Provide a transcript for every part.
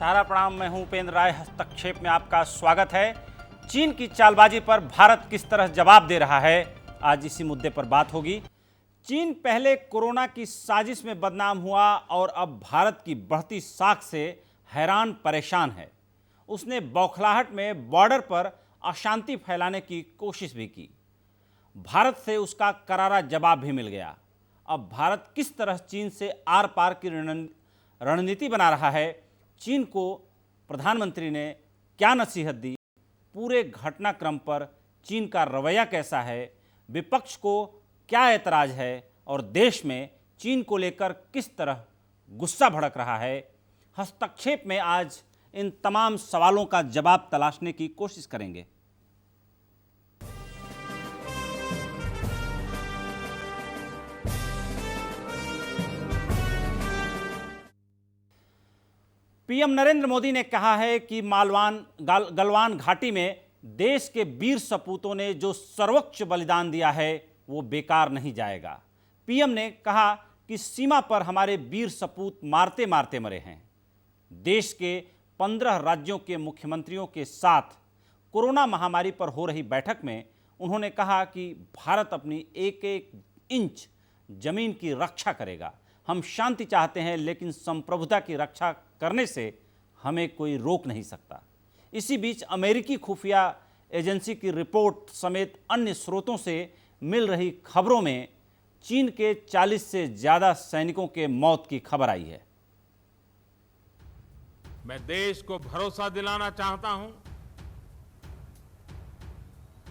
सारा प्रणाम। मैं हूं उपेंद्र राय। हस्तक्षेप में आपका स्वागत है। चीन की चालबाजी पर भारत किस तरह जवाब दे रहा है, आज इसी मुद्दे पर बात होगी। चीन पहले कोरोना की साजिश में बदनाम हुआ और अब भारत की बढ़ती साख से हैरान परेशान है। उसने बौखलाहट में बॉर्डर पर अशांति फैलाने की कोशिश भी की। भारत से उसका करारा जवाब भी मिल गया। अब भारत किस तरह चीन से आर पार की रणनीति बना रहा है, चीन को प्रधानमंत्री ने क्या नसीहत दी, पूरे घटनाक्रम पर चीन का रवैया कैसा है, विपक्ष को क्या ऐतराज है और देश में चीन को लेकर किस तरह गुस्सा भड़क रहा है। हस्तक्षेप में आज इन तमाम सवालों का जवाब तलाशने की कोशिश करेंगे। पीएम नरेंद्र मोदी ने कहा है कि गलवान घाटी में देश के वीर सपूतों ने जो सर्वोच्च बलिदान दिया है वो बेकार नहीं जाएगा। पीएम ने कहा कि सीमा पर हमारे वीर सपूत मारते मारते मरे हैं। देश के 15 राज्यों के मुख्यमंत्रियों के साथ कोरोना महामारी पर हो रही बैठक में उन्होंने कहा कि भारत अपनी एक एक इंच जमीन की रक्षा करेगा। हम शांति चाहते हैं, लेकिन संप्रभुता की रक्षा करने से हमें कोई रोक नहीं सकता। इसी बीच अमेरिकी खुफिया एजेंसी की रिपोर्ट समेत अन्य स्रोतों से मिल रही खबरों में चीन के 40 से ज़्यादा सैनिकों के मौत की खबर आई है। मैं देश को भरोसा दिलाना चाहता हूं,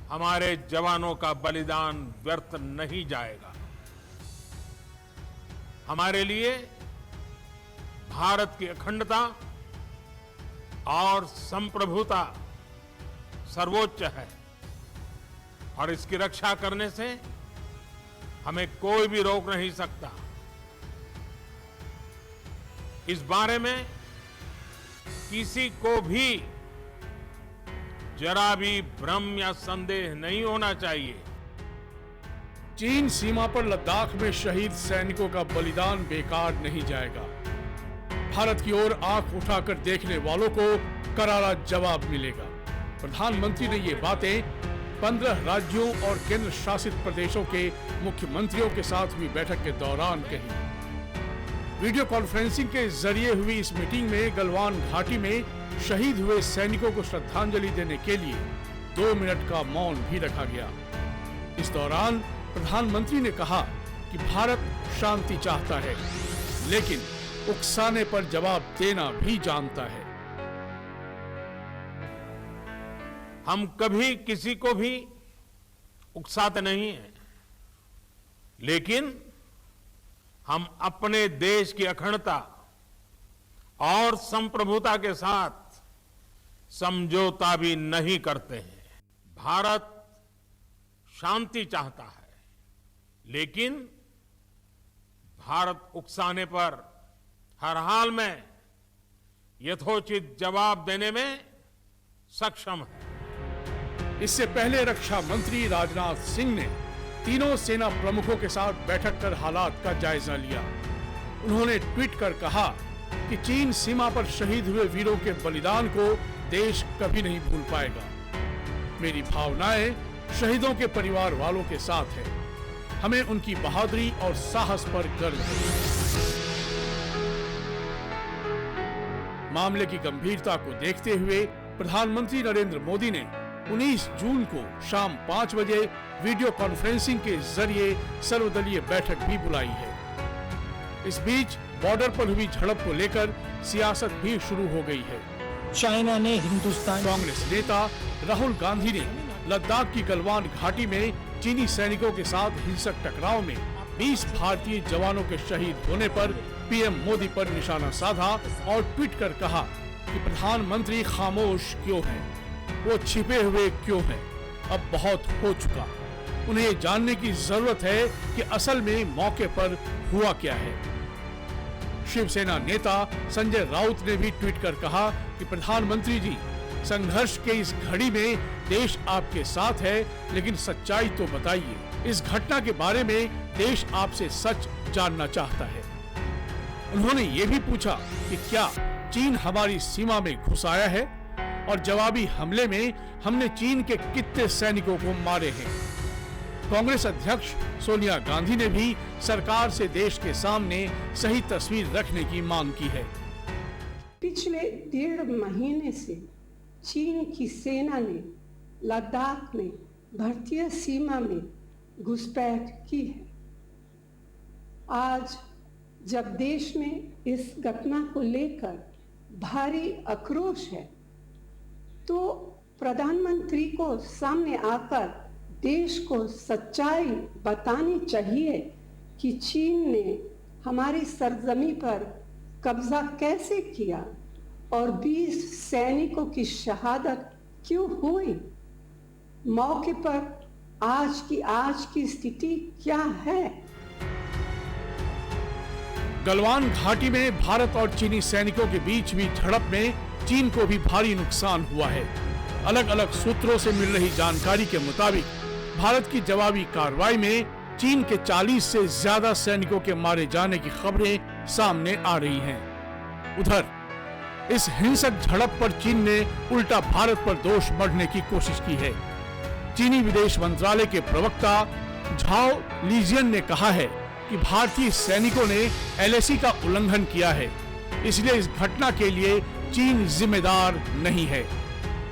हमारे जवानों का बलिदान व्यर्थ नहीं जाएगा। हमारे लिए भारत की अखंडता और संप्रभुता सर्वोच्च है और इसकी रक्षा करने से हमें कोई भी रोक नहीं सकता। इस बारे में किसी को भी जरा भी भ्रम या संदेह नहीं होना चाहिए। चीन सीमा पर लद्दाख में शहीद सैनिकों का बलिदान बेकार नहीं जाएगा। भारत की ओर आंख उठाकर देखने वालों को करारा जवाब मिलेगा। प्रधानमंत्री ने ये बातें 15 राज्यों और केंद्र शासित प्रदेशों के मुख्यमंत्रियों के साथ हुई बैठक के दौरान कही। वीडियो कॉन्फ्रेंसिंग के जरिए हुई इस मीटिंग में गलवान घाटी में शहीद हुए सैनिकों को श्रद्धांजलि देने के लिए 2 मिनट का मौन भी रखा गया। इस दौरान प्रधानमंत्री ने कहा कि भारत शांति चाहता है, लेकिन उकसाने पर जवाब देना भी जानता है। हम कभी किसी को भी उकसाते नहीं हैं, लेकिन हम अपने देश की अखंडता और संप्रभुता के साथ समझौता भी नहीं करते हैं। भारत शांति चाहता है, लेकिन भारत उकसाने पर हर हाल में यथोचित जवाब देने में सक्षम है। इससे पहले रक्षा मंत्री राजनाथ सिंह ने तीनों सेना प्रमुखों के साथ बैठक कर हालात का जायजा लिया। उन्होंने ट्वीट कर कहा कि चीन सीमा पर शहीद हुए वीरों के बलिदान को देश कभी नहीं भूल पाएगा। मेरी भावनाएं शहीदों के परिवार वालों के साथ है। हमें उनकी बहादुरी और साहस पर गर्व है। मामले की गंभीरता को देखते हुए प्रधानमंत्री नरेंद्र मोदी ने 19 जून को शाम 5 बजे वीडियो कॉन्फ्रेंसिंग के जरिए सर्वदलीय बैठक भी बुलाई है। इस बीच बॉर्डर पर हुई झड़प को लेकर सियासत भी शुरू हो गई है। चाइना ने हिंदुस्तान कांग्रेस नेता राहुल गांधी ने लद्दाख की गलवान घाटी में चीनी सैनिकों के साथ हिंसक टकराव में 20 भारतीय जवानों के शहीद होने पर पीएम मोदी पर निशाना साधा और ट्वीट कर कहा कि प्रधानमंत्री खामोश क्यों हैं, वो छिपे हुए क्यों हैं, अब बहुत हो चुका। उन्हें ये जानने की जरूरत है कि असल में मौके पर हुआ क्या है। शिवसेना नेता संजय राउत ने भी ट्वीट कर कहा कि प्रधानमंत्री जी, संघर्ष के इस घड़ी में देश आपके साथ है, लेकिन सच्चाई तो बताइए। इस घटना के बारे में देश आपसे सच जानना चाहता है। उन्होंने ये भी पूछा कि क्या चीन हमारी सीमा में घुस आया है और जवाबी हमले में हमने चीन के कितने सैनिकों को मारे हैं। कांग्रेस अध्यक्ष सोनिया गांधी ने भी सरकार से देश के सामने सही तस्वीर रखने की मांग की है। पिछले 1.5 महीने से चीन की सेना ने लद्दाख में भारतीय सीमा में घुसपैठ की है। आज जब देश में इस घटना को लेकर भारी आक्रोश है, तो प्रधानमंत्री को सामने आकर देश को सच्चाई बतानी चाहिए कि चीन ने हमारी सरजमी पर कब्जा कैसे किया और 20 सैनिकों की शहादत क्यों हुई। मौके पर आज की स्थिति क्या है। गलवान घाटी में भारत और चीनी सैनिकों के बीच हुई झड़प में चीन को भी भारी नुकसान हुआ है। अलग अलग सूत्रों से मिल रही जानकारी के मुताबिक भारत की जवाबी कार्रवाई में चीन के 40 से ज्यादा सैनिकों के मारे जाने की खबरें सामने आ रही हैं। उधर इस हिंसक झड़प पर चीन ने उल्टा भारत पर दोष मढ़ने की कोशिश की है। चीनी विदेश मंत्रालय के प्रवक्ता झाओ लीजियन ने कहा है कि भारतीय सैनिकों ने एलएसी का उल्लंघन किया है, इसलिए इस घटना के लिए चीन जिम्मेदार नहीं है।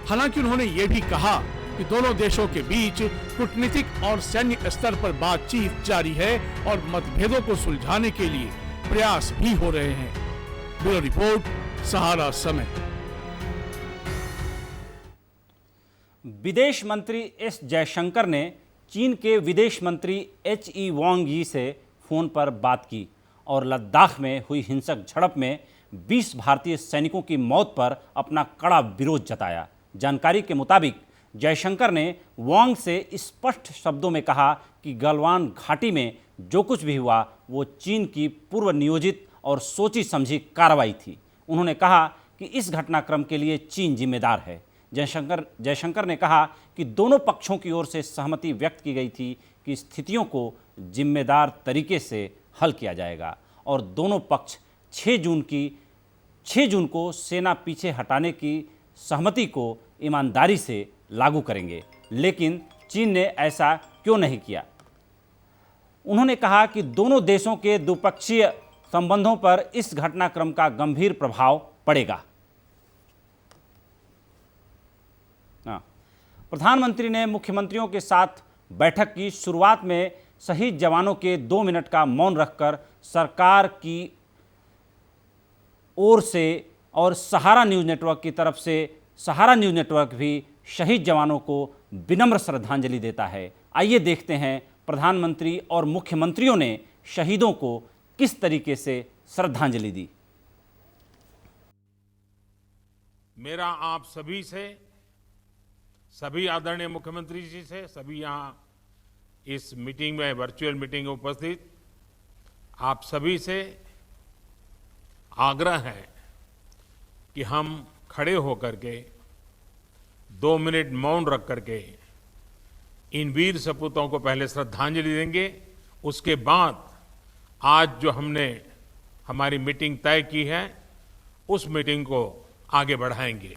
हालांकि उन्होंने ये भी कहा कि दोनों देशों के बीच कूटनीतिक और सैन्य स्तर पर बातचीत जारी है और मतभेदों को सुलझाने के लिए प्रयास भी हो रहे हैं। ब्यूरो रिपोर्ट, सहारा समय। विदेश मंत्री एस जयशंकर ने चीन के विदेश मंत्री HE वांग यी से फोन पर बात की और लद्दाख में हुई हिंसक झड़प में 20 भारतीय सैनिकों की मौत पर अपना कड़ा विरोध जताया। जानकारी के मुताबिक जयशंकर ने वांग से स्पष्ट शब्दों में कहा कि गलवान घाटी में जो कुछ भी हुआ वो चीन की पूर्व नियोजित और सोची समझी कार्रवाई थी। उन्होंने कहा कि इस घटनाक्रम के लिए चीन जिम्मेदार है। जयशंकर ने कहा कि दोनों पक्षों की ओर से सहमति व्यक्त की गई थी कि स्थितियों को जिम्मेदार तरीके से हल किया जाएगा और दोनों पक्ष 6 जून को सेना पीछे हटाने की सहमति को ईमानदारी से लागू करेंगे। लेकिन चीन ने ऐसा क्यों नहीं किया। उन्होंने कहा कि दोनों देशों के द्विपक्षीय संबंधों पर इस घटनाक्रम का गंभीर प्रभाव पड़ेगा। प्रधानमंत्री ने मुख्यमंत्रियों के साथ बैठक की शुरुआत में शहीद जवानों के 2 मिनट का मौन रखकर सरकार की ओर से और सहारा न्यूज़ नेटवर्क की तरफ से सहारा न्यूज़ नेटवर्क भी शहीद जवानों को विनम्र श्रद्धांजलि देता है। आइए देखते हैं प्रधानमंत्री और मुख्यमंत्रियों ने शहीदों को किस तरीके से श्रद्धांजलि दी। मेरा आप सभी से, सभी आदरणीय मुख्यमंत्री जी से, सभी यहाँ इस मीटिंग में, वर्चुअल मीटिंग में उपस्थित आप सभी से आग्रह है कि हम खड़े होकर के 2 मिनट मौन रख करके इन वीर सपूतों को पहले श्रद्धांजलि देंगे। उसके बाद आज जो हमने हमारी मीटिंग तय की है उस मीटिंग को आगे बढ़ाएंगे।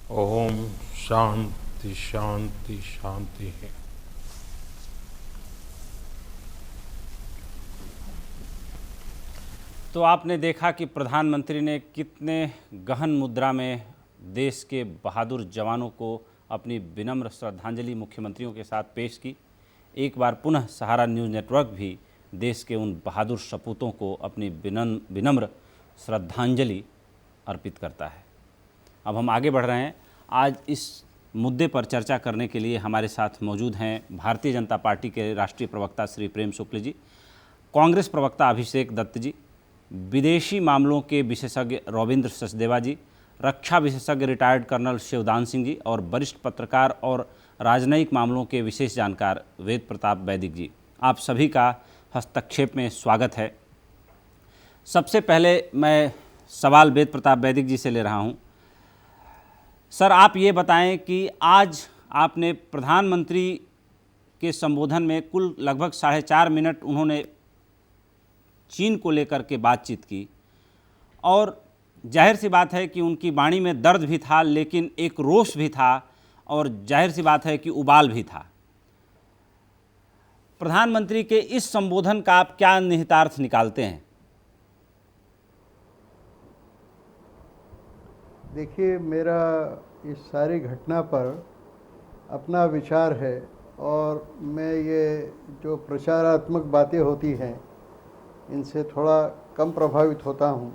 ओम शांति शांति शांति है। तो आपने देखा कि प्रधानमंत्री ने कितने गहन मुद्रा में देश के बहादुर जवानों को अपनी विनम्र श्रद्धांजलि मुख्यमंत्रियों के साथ पेश की। एक बार पुनः सहारा न्यूज़ नेटवर्क भी देश के उन बहादुर सपूतों को अपनी विनम्र श्रद्धांजलि अर्पित करता है। अब हम आगे बढ़ रहे हैं। आज इस मुद्दे पर चर्चा करने के लिए हमारे साथ मौजूद हैं भारतीय जनता पार्टी के राष्ट्रीय प्रवक्ता श्री प्रेम शुक्ल जी, कांग्रेस प्रवक्ता अभिषेक दत्त जी, विदेशी मामलों के विशेषज्ञ रविंद्र सचदेवा जी, रक्षा विशेषज्ञ रिटायर्ड कर्नल शिवदान सिंह जी और वरिष्ठ पत्रकार और राजनयिक मामलों के विशेष जानकार वेद प्रताप वैदिक जी। आप सभी का हस्तक्षेप में स्वागत है। सबसे पहले मैं सवाल वेद प्रताप वैदिक जी से ले रहा हूँ। सर, आप ये बताएं कि आज आपने प्रधानमंत्री के संबोधन में कुल लगभग 4.5 मिनट उन्होंने चीन को लेकर के बातचीत की और जाहिर सी बात है कि उनकी वाणी में दर्द भी था, लेकिन एक रोष भी था और जाहिर सी बात है कि उबाल भी था। प्रधानमंत्री के इस संबोधन का आप क्या निहितार्थ निकालते हैं? देखिए, मेरा इस सारी घटना पर अपना विचार है और मैं ये जो प्रचारात्मक बातें होती हैं इनसे थोड़ा कम प्रभावित होता हूँ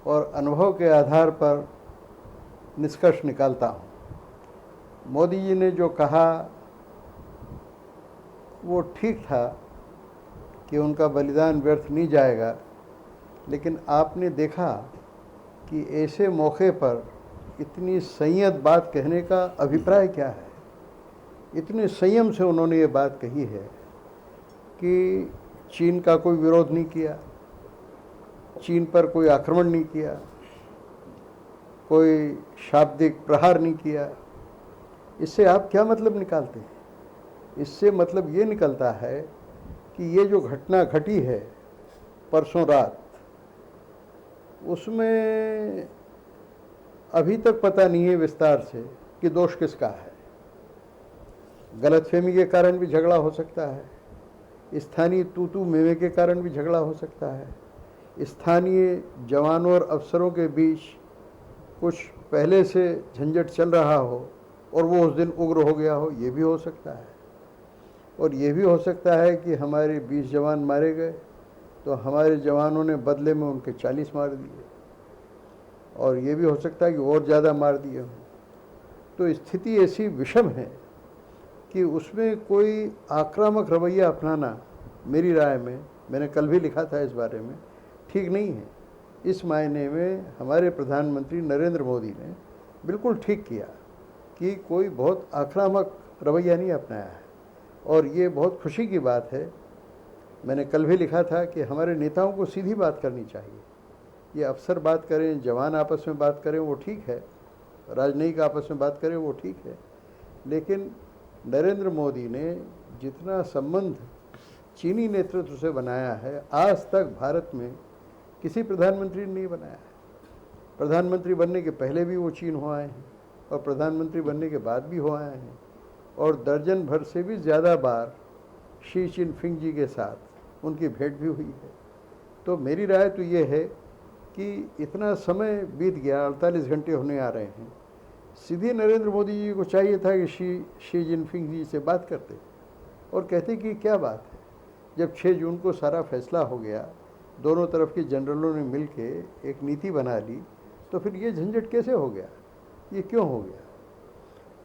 और अनुभव के आधार पर निष्कर्ष निकालता हूँ। मोदी जी ने जो कहा वो ठीक था कि उनका बलिदान व्यर्थ नहीं जाएगा, लेकिन आपने देखा कि ऐसे मौके पर इतनी संयत बात कहने का अभिप्राय क्या है। इतने संयम से उन्होंने ये बात कही है कि चीन का कोई विरोध नहीं किया, चीन पर कोई आक्रमण नहीं किया, कोई शाब्दिक प्रहार नहीं किया। इससे आप क्या मतलब निकालते हैं? इससे मतलब ये निकलता है कि ये जो घटना घटी है परसों रात, उसमें अभी तक पता नहीं है विस्तार से कि दोष किसका है। गलतफहमी के कारण भी झगड़ा हो सकता है, स्थानीय तू मेवे के कारण भी झगड़ा हो सकता है, स्थानीय जवानों और अफसरों के बीच कुछ पहले से झंझट चल रहा हो और वो उस दिन उग्र हो गया हो, ये भी हो सकता है। और ये भी हो सकता है कि हमारे 20 जवान मारे गए तो हमारे जवानों ने बदले में उनके 40 मार दिए, और ये भी हो सकता है कि और ज़्यादा मार दिए हों। तो स्थिति ऐसी विषम है कि उसमें कोई आक्रामक रवैया अपनाना मेरी राय में, मैंने कल भी लिखा था इस बारे में, ठीक नहीं है। इस मायने में हमारे प्रधानमंत्री नरेंद्र मोदी ने बिल्कुल ठीक किया कि कोई बहुत आक्रामक रवैया नहीं अपनाया है, और ये बहुत खुशी की बात है। मैंने कल भी लिखा था कि हमारे नेताओं को सीधी बात करनी चाहिए। ये अफसर बात करें, जवान आपस में बात करें, वो ठीक है, राजनयिक आपस में बात करें, वो ठीक है, लेकिन नरेंद्र मोदी ने जितना संबंध चीनी नेतृत्व से बनाया है, आज तक भारत में किसी प्रधानमंत्री ने नहीं बनाया है। प्रधानमंत्री बनने के पहले भी वो चीन हो आए हैं और प्रधानमंत्री बनने के बाद भी हो आए हैं, और दर्जन भर से भी ज़्यादा बार शी जिनपिंग जी के साथ उनकी भेंट भी हुई है। तो मेरी राय तो ये है कि इतना समय बीत गया, 48 घंटे होने आ रहे हैं, सीधे नरेंद्र मोदी जी को चाहिए था कि शी जिनपिंग जी से बात करते और कहते कि क्या बात है। जब 6 जून को सारा फैसला हो गया, दोनों तरफ के जनरलों ने मिल के एक नीति बना ली, तो फिर ये झंझट कैसे हो गया, ये क्यों हो गया?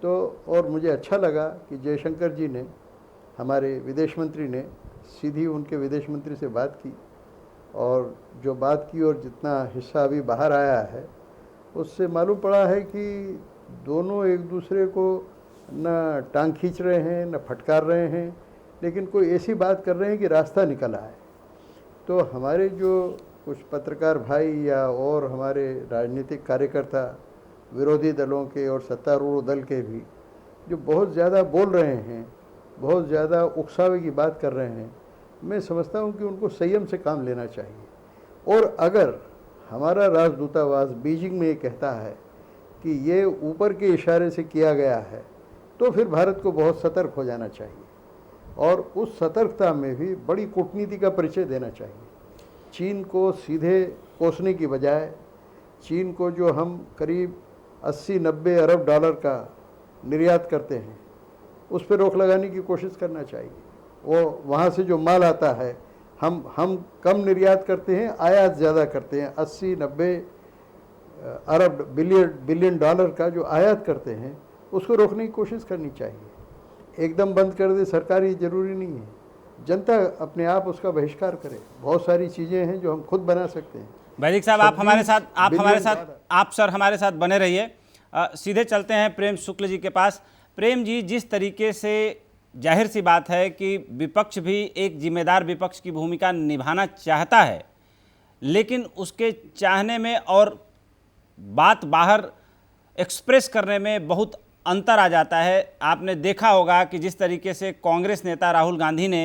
तो और मुझे अच्छा लगा कि जयशंकर जी ने, हमारे विदेश मंत्री ने, सीधी उनके विदेश मंत्री से बात की, और जो बात की और जितना हिस्सा अभी बाहर आया है उससे मालूम पड़ा है कि दोनों एक दूसरे को न टांग खींच रहे हैं, न फटकार रहे हैं, लेकिन कोई ऐसी बात कर रहे हैं कि रास्ता निकल आए। तो हमारे जो कुछ पत्रकार भाई या और हमारे राजनीतिक कार्यकर्ता विरोधी दलों के और सत्तारूढ़ दल के भी जो बहुत ज़्यादा बोल रहे हैं, बहुत ज़्यादा उकसावे की बात कर रहे हैं, मैं समझता हूं कि उनको संयम से काम लेना चाहिए। और अगर हमारा राजदूतावास बीजिंग में ये कहता है कि ये ऊपर के इशारे से किया गया है, तो फिर भारत को बहुत सतर्क हो जाना चाहिए और उस सतर्कता में भी बड़ी कूटनीति का परिचय देना चाहिए। चीन को सीधे कोसने की बजाय चीन को जो हम करीब 80-90 अरब डॉलर का निर्यात करते हैं उस पर रोक लगाने की कोशिश करना चाहिए। वो वहाँ से जो माल आता है हम कम निर्यात करते हैं, आयात ज़्यादा करते हैं। 80-90 अरब बिलियन डॉलर का जो आयात करते हैं उसको रोकने की कोशिश करनी चाहिए। एकदम बंद कर दे सरकारी ज़रूरी नहीं है, जनता अपने आप उसका बहिष्कार करे। बहुत सारी चीज़ें हैं जो हम खुद बना सकते हैं। वैदिक साहब, आप हमारे साथ बने रहिए। सीधे चलते हैं प्रेम शुक्ल जी के पास। प्रेम जी, जिस तरीके से जाहिर सी बात है कि विपक्ष भी एक जिम्मेदार विपक्ष की भूमिका निभाना चाहता है, लेकिन उसके चाहने में और बात बाहर एक्सप्रेस करने में बहुत अंतर आ जाता है। आपने देखा होगा कि जिस तरीके से कांग्रेस नेता राहुल गांधी ने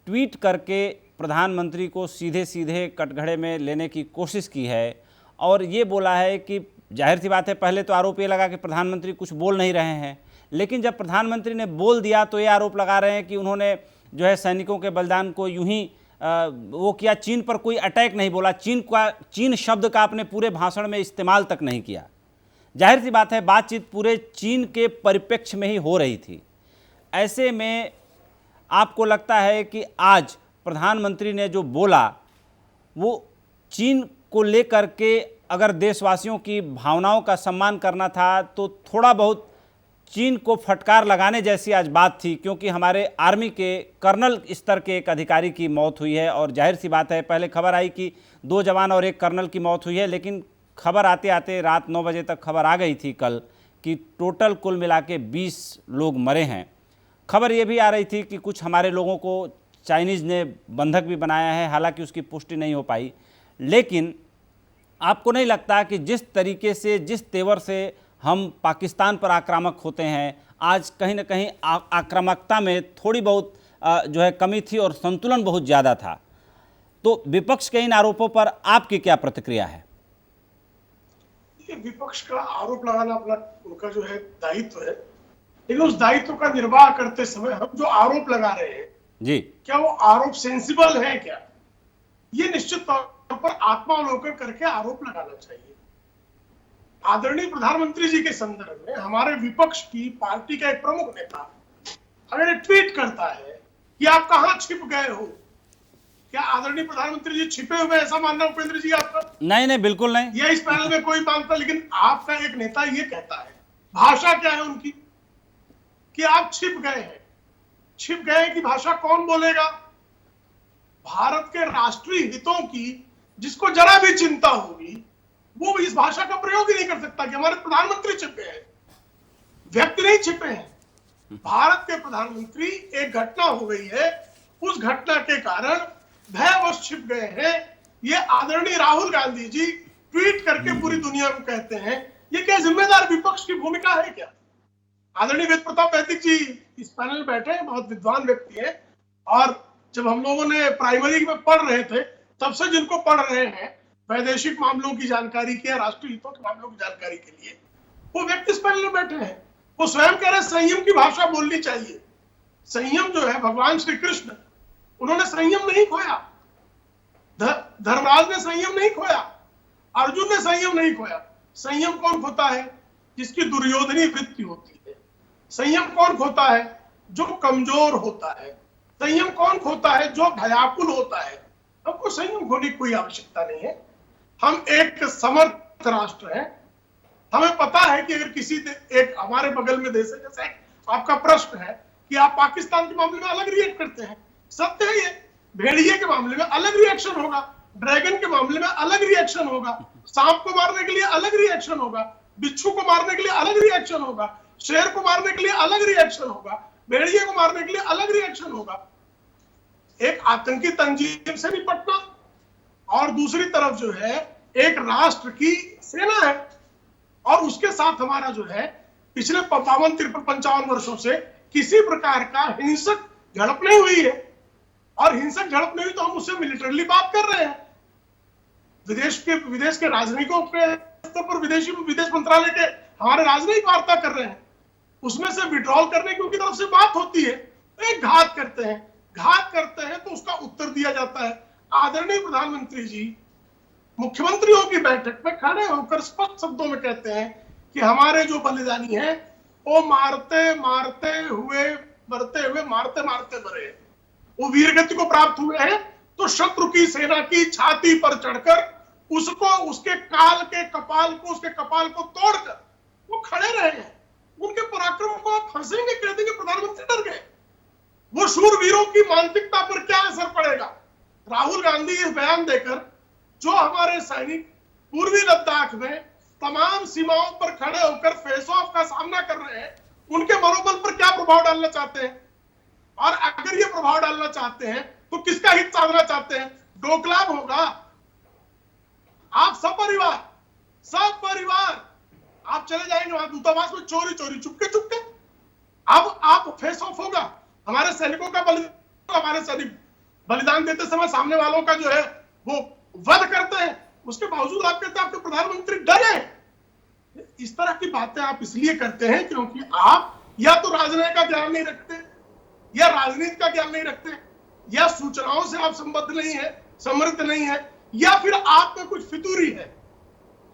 ट्वीट करके प्रधानमंत्री को सीधे सीधे कटघरे में लेने की कोशिश की है और ये बोला है कि जाहिर सी बात है, पहले तो आरोप ये लगा कि प्रधानमंत्री कुछ बोल नहीं रहे हैं, लेकिन जब प्रधानमंत्री ने बोल दिया तो ये आरोप लगा रहे हैं कि उन्होंने जो है सैनिकों के बलिदान को यूं ही वो किया, चीन पर कोई अटैक नहीं बोला, चीन शब्द का अपने पूरे भाषण में इस्तेमाल तक नहीं किया। जाहिर सी बात है बातचीत पूरे चीन के परिप्रेक्ष्य में ही हो रही थी। ऐसे में आपको लगता है कि आज प्रधानमंत्री ने जो बोला वो चीन को लेकर के अगर देशवासियों की भावनाओं का सम्मान करना था तो थोड़ा बहुत चीन को फटकार लगाने जैसी आज बात थी, क्योंकि हमारे आर्मी के कर्नल स्तर के एक अधिकारी की मौत हुई है और जाहिर सी बात है पहले खबर आई कि 2 जवान और 1 कर्नल की मौत हुई है, लेकिन खबर आते आते रात 9 बजे तक खबर आ गई थी कल कि टोटल कुल मिला के 20 लोग मरे हैं। खबर ये भी आ रही थी कि कुछ हमारे लोगों को चाइनीज़ ने बंधक भी बनाया है, हालांकि उसकी पुष्टि नहीं हो पाई। लेकिन आपको नहीं लगता कि जिस तरीके से, जिस तेवर से हम पाकिस्तान पर आक्रामक होते हैं, आज कहीं ना कहीं आक्रामकता में थोड़ी बहुत जो है कमी थी और संतुलन बहुत ज़्यादा था? तो विपक्ष के इन आरोपों पर आपकी क्या प्रतिक्रिया है? ये विपक्ष का आरोप लगाना अपना उनका जो है दायित्व है, लेकिन उस दायित्व का निर्वाह करते समय हम जो आरोप लगा रहे हैं जी, क्या वो आरोप सेंसिबल है क्या? ये निश्चित तौर पर आत्मावलोकन करके आरोप लगाना चाहिए। आदरणीय प्रधानमंत्री जी के संदर्भ में हमारे विपक्ष की पार्टी का एक प्रमुख नेता अगर एक ट्वीट करता है कि आप कहां छिप गए हो, क्या आदरणीय प्रधानमंत्री जी छिपे हुए ऐसा मानना उपेंद्र जी आपका? नहीं नहीं, बिल्कुल नहीं। यह इस पैनल में कोई मानता, लेकिन आपका एक नेता ये कहता है, भाषा क्या है उनकी कि आप छिप गए हैं। छिप गए की भाषा कौन बोलेगा? भारत के राष्ट्रीय हितों की जिसको जरा भी चिंता होगी वो इस भाषा का प्रयोग ही नहीं कर सकता कि हमारे प्रधानमंत्री छिपे हैं। व्यक्ति नहीं छिपे हैं, भारत के प्रधानमंत्री, एक घटना हो गई है, उस घटना के कारण भयवश छिप गए हैं। ये आदरणीय राहुल गांधी जी ट्वीट करके पूरी दुनिया को कहते हैं। ये क्या जिम्मेदार विपक्ष की भूमिका है क्या? आदरणीय वेद प्रताप वैदिक जी इस पैनल में बैठे हैं, बहुत विद्वान व्यक्ति हैं, और जब हम लोगों ने प्राइमरी में पढ़ रहे थे तब से जिनको पढ़ रहे हैं वैदेशिक मामलों की जानकारी के, राष्ट्रीय हितों के मामलों की जानकारी के लिए, वो व्यक्ति इस पैनल में बैठे हैं। वो स्वयं कह रहे हैं संयम की भाषा बोलनी चाहिए। संयम जो है, भगवान श्री कृष्ण, उन्होंने संयम नहीं खोया, धर्मराज ने संयम नहीं खोया, अर्जुन ने संयम नहीं खोया। संयम कौन खोता है? जिसकी दुर्योधनी वृत्ति होती है। संयम कौन खोता है? जो कमजोर होता है। संयम कौन खोता है? जो भयाकुल होता है। हमको संयम खोने की कोई आवश्यकता नहीं है। हम एक समर्थ राष्ट्र हैं। हमें पता है कि अगर किसी एक हमारे बगल में देश है, जैसे आपका प्रश्न है कि आप पाकिस्तान के मामले में अलग रिएक्ट करते हैं, सत्य है ये। भेड़िए के मामले में अलग रिएक्शन होगा, ड्रैगन के मामले में अलग रिएक्शन होगा, सांप को मारने के लिए अलग रिएक्शन होगा, बिच्छू को मारने के लिए अलग रिएक्शन होगा, शेर को मारने के लिए अलग रिएक्शन होगा, भेड़िए को मारने के लिए अलग रिएक्शन होगा। एक आतंकी तंजीम से निपटना और दूसरी तरफ जो है एक राष्ट्र की सेना है, और उसके साथ हमारा जो है पिछले 52, 53, 55 वर्षों से किसी प्रकार का हिंसक झड़प नहीं हुई है। और हिंसक झड़प नहीं हुई तो हम उससे मिलिटरली बात कर रहे हैं। विदेश के राजनयिकों के स्तर पर विदेश मंत्रालय के हमारे राजनयिक वार्ता कर रहे हैं, उसमें से विड्रॉल करने की उनकी तरफ से बात होती है, तो एक घात करते हैं तो उसका उत्तर दिया जाता है। आदरणीय प्रधानमंत्री जी मुख्यमंत्रियों की बैठक में खड़े होकर स्पष्ट शब्दों में कहते हैं कि हमारे जो बलिदानी हैं वो मारते मारते मरे, वो वीरगति को प्राप्त हुए हैं, तो शत्रु की सेना की छाती पर चढ़कर उसको उसके कपाल को तोड़कर वो खड़े रहे हैं। उनके पराक्रम को आप हंसेंगे, कह देंगे प्रधानमंत्री डर गए। वो शूरवीरों की मानसिकता पर क्या असर पड़ेगा? राहुल गांधी इस बयान देकर जो हमारे सैनिक पूर्वी लद्दाख में तमाम सीमाओं पर खड़े होकर फेस ऑफ का सामना कर रहे हैं, उनके मनोबल पर क्या प्रभाव डालना चाहते हैं? और अगर ये प्रभाव डालना चाहते हैं तो किसका हित साधना चाहते हैं? डोकलाम होगा। आप सपरिवार आप चले जाएंगे वहां दूतावास में चोरी चुपके। अब आप फेस ऑफ होगा। हमारे सैनिकों का हमारे सैनिक बलिदान देते समय सामने वालों का जो है वो वध करते हैं, उसके बावजूद आप कहते हैं आपके प्रधानमंत्री डरे। इस तरह की बातें आप इसलिए करते हैं क्योंकि आप या तो राजनीति का ज्ञान नहीं रखते, या राजनीति का ज्ञान नहीं रखते, या सूचनाओं से आप समृद्ध नहीं है, या फिर आप में कुछ फितूरी है।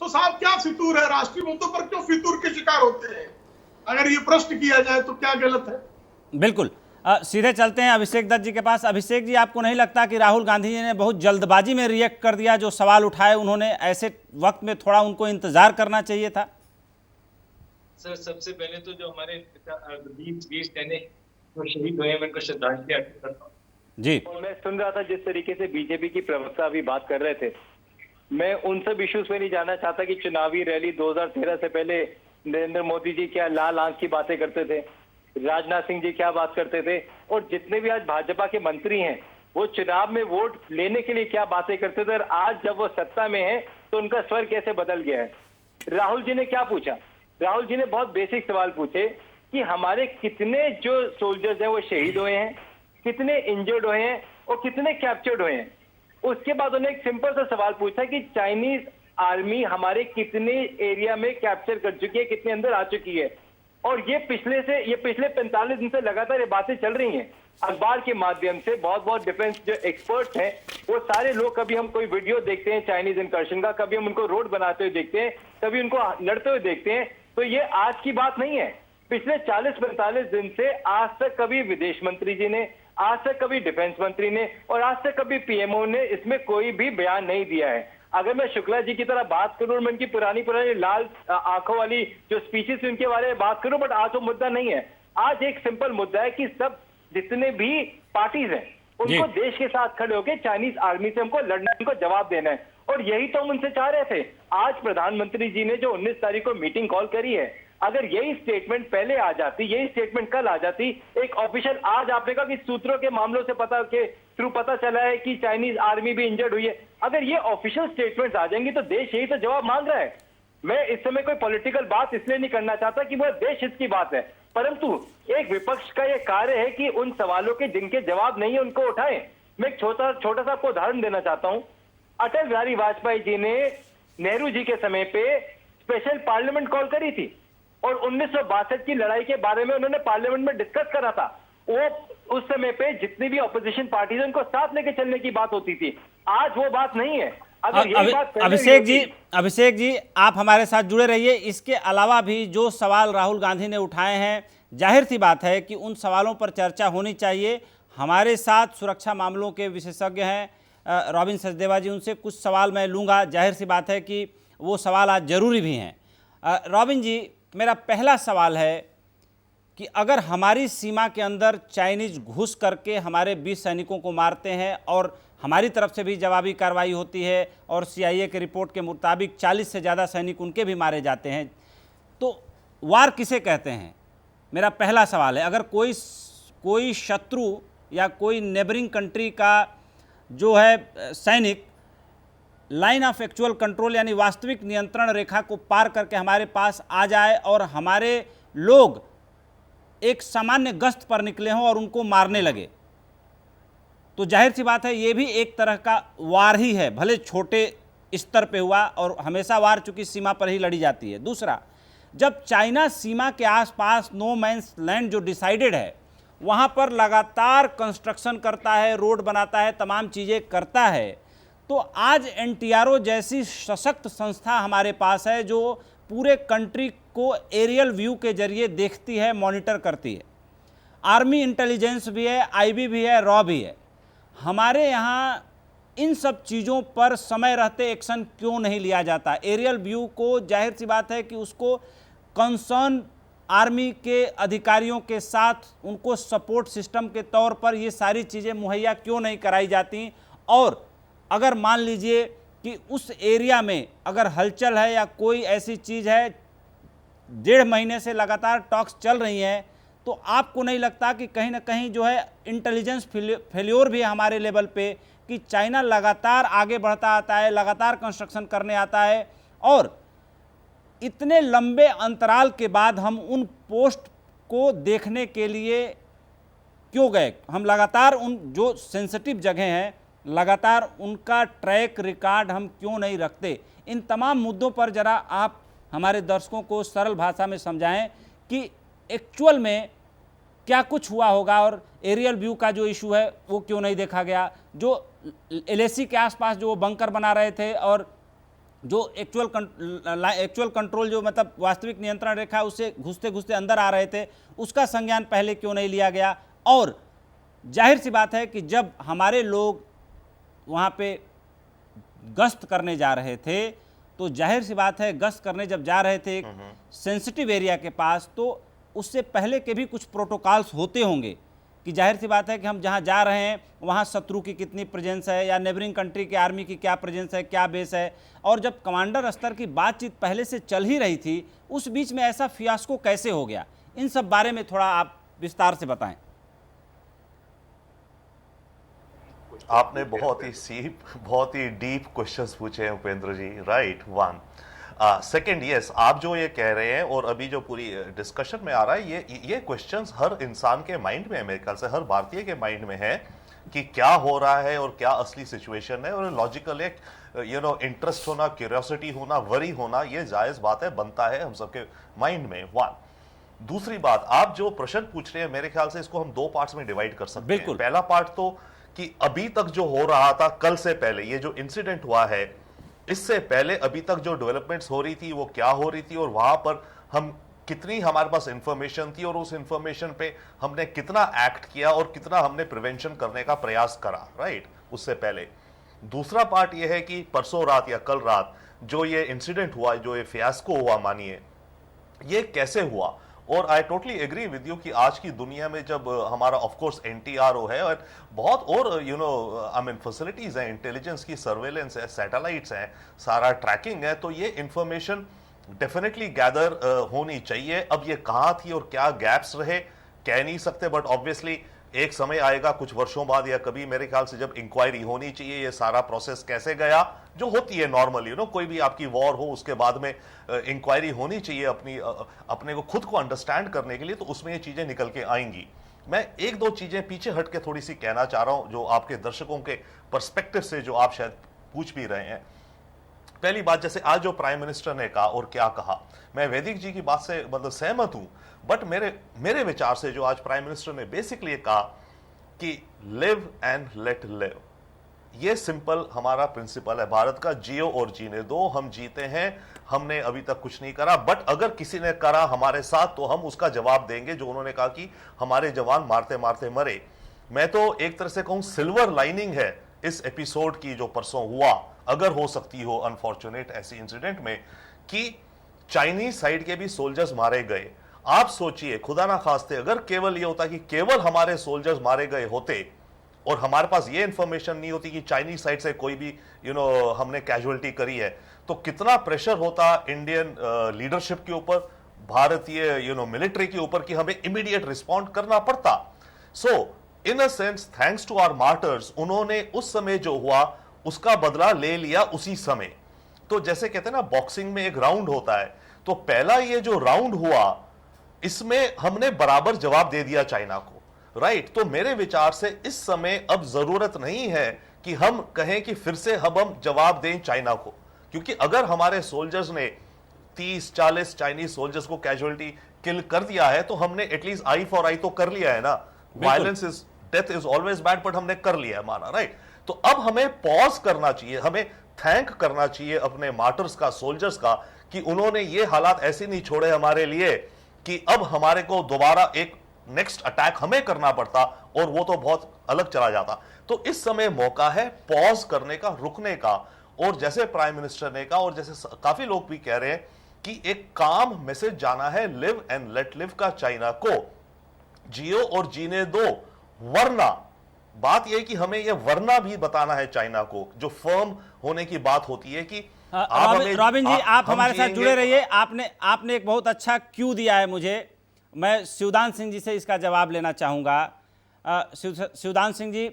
तो साहब क्या फितूर है? राष्ट्रीय मुद्दों पर क्यों फितूर के शिकार होते हैं? अगर ये प्रश्न किया जाए तो क्या गलत है? बिल्कुल। सीधे चलते हैं अभिषेक दत्त जी के पास। अभिषेक जी, आपको नहीं लगता कि राहुल गांधी जी ने बहुत जल्दबाजी में रिएक्ट कर दिया? जो सवाल उठाए उन्होंने ऐसे वक्त में थोड़ा उनको इंतजार करना चाहिए था। सर, सबसे पहले तो जो हमारे वीर सैनिक जो शहीद हुए हैं उनको श्रद्धांजलि अर्पित करता हूँ जी। और मैं सुन रहा था जिस तरीके से बीजेपी की प्रवक्ता अभी बात कर रहे थे, मैं उन सब इश्यूज पे नहीं जानना चाहता कि चुनावी रैली 2013 से पहले नरेंद्र मोदी जी क्या लाल आंख की बातें करते थे, राजनाथ सिंह जी क्या बात करते थे, और जितने भी आज भाजपा के मंत्री हैं वो चुनाव में वोट लेने के लिए क्या बातें करते थे, और आज जब वो सत्ता में है तो उनका स्वर कैसे बदल गया है। राहुल जी ने क्या पूछा? राहुल जी ने बहुत बेसिक सवाल पूछे कि हमारे कितने जो सोल्जर्स हैं वो शहीद हुए हैं, कितने इंजर्ड हुए हैं और कितने कैप्चर्ड हुए हैं। उसके बाद उन्होंने एक सिंपल सा सवाल पूछा कि चाइनीज आर्मी हमारे कितने एरिया में कैप्चर कर चुकी है, कितने अंदर आ चुकी है। और ये पिछले 45 दिन से लगातार ये बातें चल रही हैं अखबार के माध्यम से। बहुत डिफेंस जो एक्सपर्ट्स हैं वो सारे लोग, कभी हम कोई वीडियो देखते हैं चाइनीज इंकर्शन का, कभी हम उनको रोड बनाते हुए देखते हैं, कभी उनको लड़ते हुए देखते हैं। तो ये आज की बात नहीं है। पिछले 40-45 दिन से आज तक कभी विदेश मंत्री जी ने, आज तक कभी डिफेंस मंत्री ने और आज तक कभी पीएमओ ने इसमें कोई भी बयान नहीं दिया है। अगर मैं शुक्ला जी की तरह बात करूं, मैं उनकी पुरानी लाल आंखों वाली जो स्पीचेस उनके बारे में बात करूं, बट आज वो मुद्दा नहीं है। आज एक सिंपल मुद्दा है कि सब जितने भी पार्टीज हैं उनको देश के साथ खड़े होकर चाइनीज आर्मी से हमको लड़ना, उनको जवाब देना है। और यही तो हम उनसे चाह रहे थे। आज प्रधानमंत्री जी ने जो 19 तारीख को मीटिंग कॉल करी है, अगर यही स्टेटमेंट पहले आ जाती, यही स्टेटमेंट कल आ जाती, एक ऑफिशियल, आज आपने कहा कि सूत्रों के मामलों से पता चला है कि चाइनीज आर्मी भी इंजर्ड हुई है, अगर ये ऑफिशियल स्टेटमेंट्स आ जाएंगी तो देश यही तो जवाब मांग रहा है। मैं इस समय कोई पॉलिटिकल बात इसलिए नहीं करना चाहता कि वह देश हित की बात है, परंतु एक विपक्ष का यह कार्य है कि उन सवालों के जिनके जवाब नहीं है उनको उठाएं। मैं एक छोटा सा आपको उदाहरण देना चाहता हूं। अटल बिहारी वाजपेयी जी ने नेहरू जी के समय पे स्पेशल पार्लियामेंट कॉल करी थी और 1962 की लड़ाई के बारे में उन्होंने पार्लियामेंट में डिस्कस करा था। वो उस समय पे जितनी भी ऑपोजिशन पार्टी है उनको साथ लेके चलने की बात होती थी। आज वो बात नहीं है। अगर यही बात अभिषेक जी आप हमारे साथ जुड़े रहिए। इसके अलावा भी जो सवाल राहुल गांधी ने उठाए हैं, जाहिर सी बात है कि उन सवालों पर चर्चा होनी चाहिए। हमारे साथ सुरक्षा मामलों के विशेषज्ञ हैं रॉबिन सचदेवा जी, उनसे कुछ सवाल मैं लूँगा। जाहिर सी बात है कि वो सवाल आज ज़रूरी भी हैं। रॉबिन जी, मेरा पहला सवाल है कि अगर हमारी सीमा के अंदर चाइनीज घुस करके हमारे 20 सैनिकों को मारते हैं और हमारी तरफ से भी जवाबी कार्रवाई होती है और CIA के रिपोर्ट के मुताबिक 40 से ज़्यादा सैनिक उनके भी मारे जाते हैं, तो वार किसे कहते हैं? मेरा पहला सवाल है। अगर कोई शत्रु या कोई नेबरिंग कंट्री का जो है सैनिक लाइन ऑफ एक्चुअल कंट्रोल यानी वास्तविक नियंत्रण रेखा को पार करके हमारे पास आ जाए और हमारे लोग एक सामान्य गश्त पर निकले हों और उनको मारने लगे, तो जाहिर सी बात है ये भी एक तरह का वार ही है, भले छोटे स्तर पे हुआ और हमेशा वार चूंकि सीमा पर ही लड़ी जाती है। दूसरा, जब चाइना सीमा के आसपास नो मैंस लैंड जो डिसाइडेड है वहाँ पर लगातार कंस्ट्रक्शन करता है, रोड बनाता है, तमाम चीज़ें करता है, तो आज एनटीआरओ जैसी सशक्त संस्था हमारे पास है जो पूरे कंट्री को एरियल व्यू के जरिए देखती है, मॉनिटर करती है। आर्मी इंटेलिजेंस भी है, आईबी भी है, रॉ भी है। हमारे यहाँ इन सब चीज़ों पर समय रहते एक्शन क्यों नहीं लिया जाता? एरियल व्यू को जाहिर सी बात है कि उसको कंसर्न आर्मी के अधिकारियों के साथ उनको सपोर्ट सिस्टम के तौर पर ये सारी चीज़ें मुहैया क्यों नहीं कराई जाती? और अगर मान लीजिए कि उस एरिया में अगर हलचल है या कोई ऐसी चीज़ है, 1.5 महीने से लगातार टॉक्स चल रही हैं, तो आपको नहीं लगता कि कहीं ना कहीं जो है इंटेलिजेंस फेल्योर भी है हमारे लेवल पे कि चाइना लगातार आगे बढ़ता आता है, लगातार कंस्ट्रक्शन करने आता है, और इतने लंबे अंतराल के बाद हम उन पोस्ट को देखने के लिए क्यों गए? हम लगातार उन जो सेंसिटिव जगह हैं लगातार उनका ट्रैक रिकॉर्ड हम क्यों नहीं रखते? इन तमाम मुद्दों पर जरा आप हमारे दर्शकों को सरल भाषा में समझाएं कि एक्चुअल में क्या कुछ हुआ होगा और एरियल व्यू का जो इशू है वो क्यों नहीं देखा गया? जो एलएसी के आसपास जो वो बंकर बना रहे थे और जो एक्चुअल कंट्रोल जो मतलब वास्तविक नियंत्रण रेखा है उससे घुसते घुसते अंदर आ रहे थे, उसका संज्ञान पहले क्यों नहीं लिया गया? और जाहिर सी बात है कि जब हमारे लोग वहाँ पे गश्त करने जा रहे थे, तो जाहिर सी बात है गश्त करने जब जा रहे थे एक सेंसिटिव एरिया के पास, तो उससे पहले के भी कुछ प्रोटोकॉल्स होते होंगे कि जाहिर सी बात है कि हम जहाँ जा रहे हैं वहाँ शत्रु की कितनी प्रेजेंस है या नेबरिंग कंट्री के आर्मी की क्या प्रेजेंस है, क्या बेस है। और जब कमांडर स्तर की बातचीत पहले से चल ही रही थी, उस बीच में ऐसा फियास्को कैसे हो गया? इन सब बारे में थोड़ा आप विस्तार से बताएं। आपने बहुत ही डीप क्वेश्चंस पूछे हैं उपेंद्र जी, राइट। वन सेकंड, यस, आप जो ये कह रहे हैं और अभी जो पूरी डिस्कशन में आ रहा है, ये क्वेश्चंस हर इंसान के माइंड में है, मेरे ख्याल से हर भारतीय के माइंड में है कि क्या हो रहा है और क्या असली सिचुएशन है। और लॉजिकल एक इंटरेस्ट होना, क्यूरियोसिटी होना, वरी होना, ये जायज बात है, बनता है हम सबके माइंड में। वन, दूसरी बात, आप जो प्रश्न पूछ रहे हैं मेरे ख्याल से इसको हम 2 पार्ट्स में डिवाइड कर सकते हैं। पहला पार्ट तो कि अभी तक जो हो रहा था, कल से पहले ये जो इंसिडेंट हुआ है, इससे पहले अभी तक जो डेवलपमेंट्स हो रही थी वो क्या हो रही थी और वहां पर हम कितनी हमारे पास इंफॉर्मेशन थी और उस इंफॉर्मेशन पे हमने कितना एक्ट किया और कितना हमने प्रिवेंशन करने का प्रयास करा, राइट, उससे पहले। दूसरा पार्ट ये है कि परसों रात या कल रात जो ये इंसिडेंट हुआ, जो ये फियास्को हुआ, मानिए, ये कैसे हुआ। और I totally agree with you कि आज की दुनिया में जब हमारा ऑफ कोर्स एनटीआरओ है और बहुत और फैसिलिटीज हैं, इंटेलिजेंस की सर्वेलेंस है, सैटेलाइट्स हैं, सारा ट्रैकिंग है, तो ये इंफॉर्मेशन डेफिनेटली गैदर होनी चाहिए। अब ये कहाँ थी और क्या गैप्स रहे कह नहीं सकते, बट ऑब्वियसली एक समय आएगा कुछ वर्षों बाद या कभी, मेरे ख्याल से, जब इंक्वायरी होनी चाहिए ये सारा प्रोसेस कैसे गया, जो होती है नॉर्मली, कोई भी आपकी वॉर हो उसके बाद में इंक्वायरी होनी चाहिए अपने को खुद को अंडरस्टैंड करने के लिए, तो उसमें ये चीजें निकल के आएंगी। मैं 1-2 चीजें पीछे हट के थोड़ी सी कहना चाह रहा हूं, जो आपके दर्शकों के पर्सपेक्टिव से जो आप शायद पूछ भी रहे हैं। पहली बात, जैसे आज जो प्राइम मिनिस्टर ने कहा और क्या कहा, मैं वैदिक जी की बात से मतलब सहमत हूं, बट मेरे विचार से जो आज प्राइम मिनिस्टर ने बेसिकली कहा कि लिव एंड लेट लिव, ये सिंपल हमारा प्रिंसिपल है भारत का, जियो और जीने दो। हम जीते हैं, हमने अभी तक कुछ नहीं करा, बट अगर किसी ने करा हमारे साथ तो हम उसका जवाब देंगे। जो उन्होंने कहा कि हमारे जवान मारते मारते मरे, मैं तो एक तरह से कहूं सिल्वर लाइनिंग है इस एपिसोड की जो परसों हुआ, अगर हो सकती हो अनफॉर्चुनेट ऐसी इंसिडेंट में, कि चाइनीज साइड के भी सोल्जर्स मारे गए। आप सोचिए, खुदा ना खास्ते अगर केवल ये होता कि केवल हमारे सोल्जर्स मारे गए होते और हमारे पास ये इंफॉर्मेशन नहीं होती कि चाइनीज साइड से कोई भी हमने कैजुअलिटी करी है, तो कितना प्रेशर होता इंडियन लीडरशिप के ऊपर, भारतीय मिलिट्री के ऊपर, कि हमें इमीडिएट रिस्पॉन्ड करना पड़ता। So in a sense, thanks to our martyrs, उन्होंने उस समय जो हुआ उसका बदला ले लिया उसी समय। तो जैसे कहते हैं ना, बॉक्सिंग में एक राउंड होता है, तो पहला ये जो राउंड हुआ इसमें हमने बराबर जवाब दे दिया चाइना को, राइट। तो मेरे विचार से इस समय अब जरूरत नहीं है कि हम कहें कि फिर से हम जवाब दें चाइना को, क्योंकि अगर हमारे सोल्जर्स ने 30-40 चाइनीज सोल्जर्स को कैजुअलिटी किल कर दिया है, तो हमने एटलीस्ट आई फॉर आई तो कर लिया है ना। Violence is, death is always bad, but हमने कर लिया है, माना, राइट। तो अब हमें पॉज करना चाहिए, हमें थैंक करना चाहिए अपने मार्टर्स का, सोल्जर्स का, कि उन्होंने ये हालात ऐसे नहीं छोड़े हमारे लिए कि अब हमारे को दोबारा एक नेक्स्ट अटैक हमें करना पड़ता और वो तो बहुत अलग चला जाता। तो इस समय मौका है पॉज करने का, रुकने का, और जैसे प्राइम मिनिस्टर ने कहा और जैसे काफी लोग भी कह रहे हैं कि एक काम मैसेज जाना है लिव एंड लेट लिव का चाइना को, जियो और जीने दो, वरना बात यह कि हमें यह वरना भी बताना है चाइना को। जो फर्म होने की बात होती है कि रॉबिन जी, आप हमारे साथ जुड़े रहिए। आपने एक बहुत अच्छा क्यू दिया है मुझे, मैं शिवदान सिंह जी से इसका जवाब लेना चाहूंगा। शिवदान सिंह जी,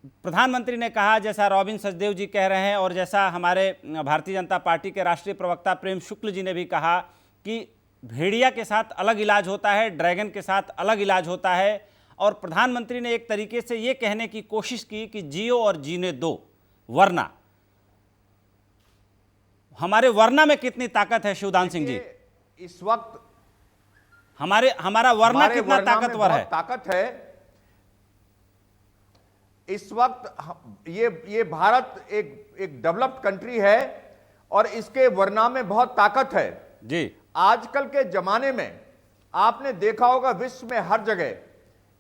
प्रधानमंत्री ने कहा, जैसा रॉबिन सचदेव जी कह रहे हैं और जैसा हमारे भारतीय जनता पार्टी के राष्ट्रीय प्रवक्ता प्रेम शुक्ल जी ने भी कहा कि भेड़िया के साथ अलग इलाज होता है, ड्रैगन के साथ अलग इलाज होता है। और प्रधानमंत्री ने एक तरीके से ये कहने की कोशिश की कि जियो और जीने दो, वरना। हमारे वरना में कितनी ताकत है शिवदान सिंह जी? इस वक्त हमारा वरना कितना ताकतवर है? ताकत है इस वक्त। ये भारत एक डेवलप्ड कंट्री है और इसके वरना में बहुत ताकत है जी। आजकल के जमाने में आपने देखा होगा विश्व में हर जगह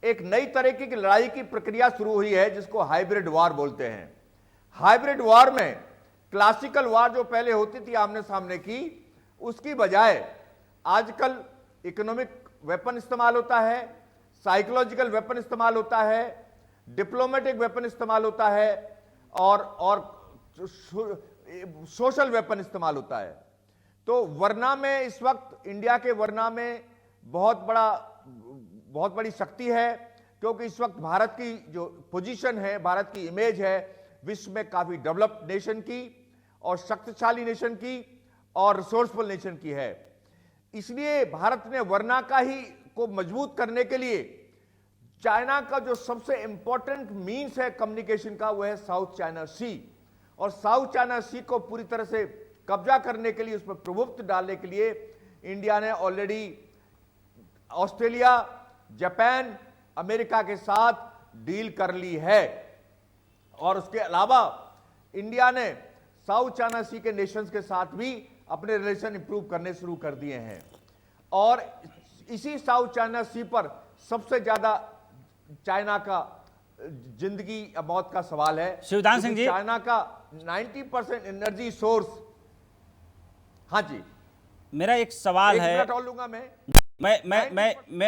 एक नई तरीके की लड़ाई की प्रक्रिया शुरू हुई है जिसको हाइब्रिड वार बोलते हैं। हाइब्रिड वार में क्लासिकल वार जो पहले होती थी आमने सामने की, उसकी बजाय आजकल इकोनॉमिक वेपन इस्तेमाल होता है, साइकोलॉजिकल वेपन इस्तेमाल होता है, डिप्लोमेटिक वेपन इस्तेमाल होता है और सोशल वेपन इस्तेमाल होता है। तो वरना में इस वक्त इंडिया के वरना में बहुत बड़ी शक्ति है, क्योंकि इस वक्त भारत की जो पोजीशन है, भारत की इमेज है विश्व में काफी डेवलप्ड नेशन की और शक्तिशाली नेशन की और रिसोर्सफुल नेशन की है। इसलिए भारत ने वरना का ही को मजबूत करने के लिए चाइना का जो सबसे इंपॉर्टेंट मीन्स है कम्युनिकेशन का, वो है साउथ चाइना सी। और साउथ चाइना सी को पूरी तरह से कब्जा करने के लिए, उस पर प्रभुत्व डालने के लिए इंडिया ने ऑलरेडी ऑस्ट्रेलिया, जापान, अमेरिका के साथ डील कर ली है। और उसके अलावा इंडिया ने साउथ चाइना सी के नेशंस के साथ भी अपने रिलेशन इंप्रूव करने शुरू कर दिए हैं। और इसी साउथ चाइना सी पर सबसे ज्यादा चाइना का जिंदगी या मौत का सवाल है। शिवदान सिंह जी, चाइना का 90% एनर्जी सोर्स। हाँ जी, मेरा एक सवाल है, एक मिनट और लूंगा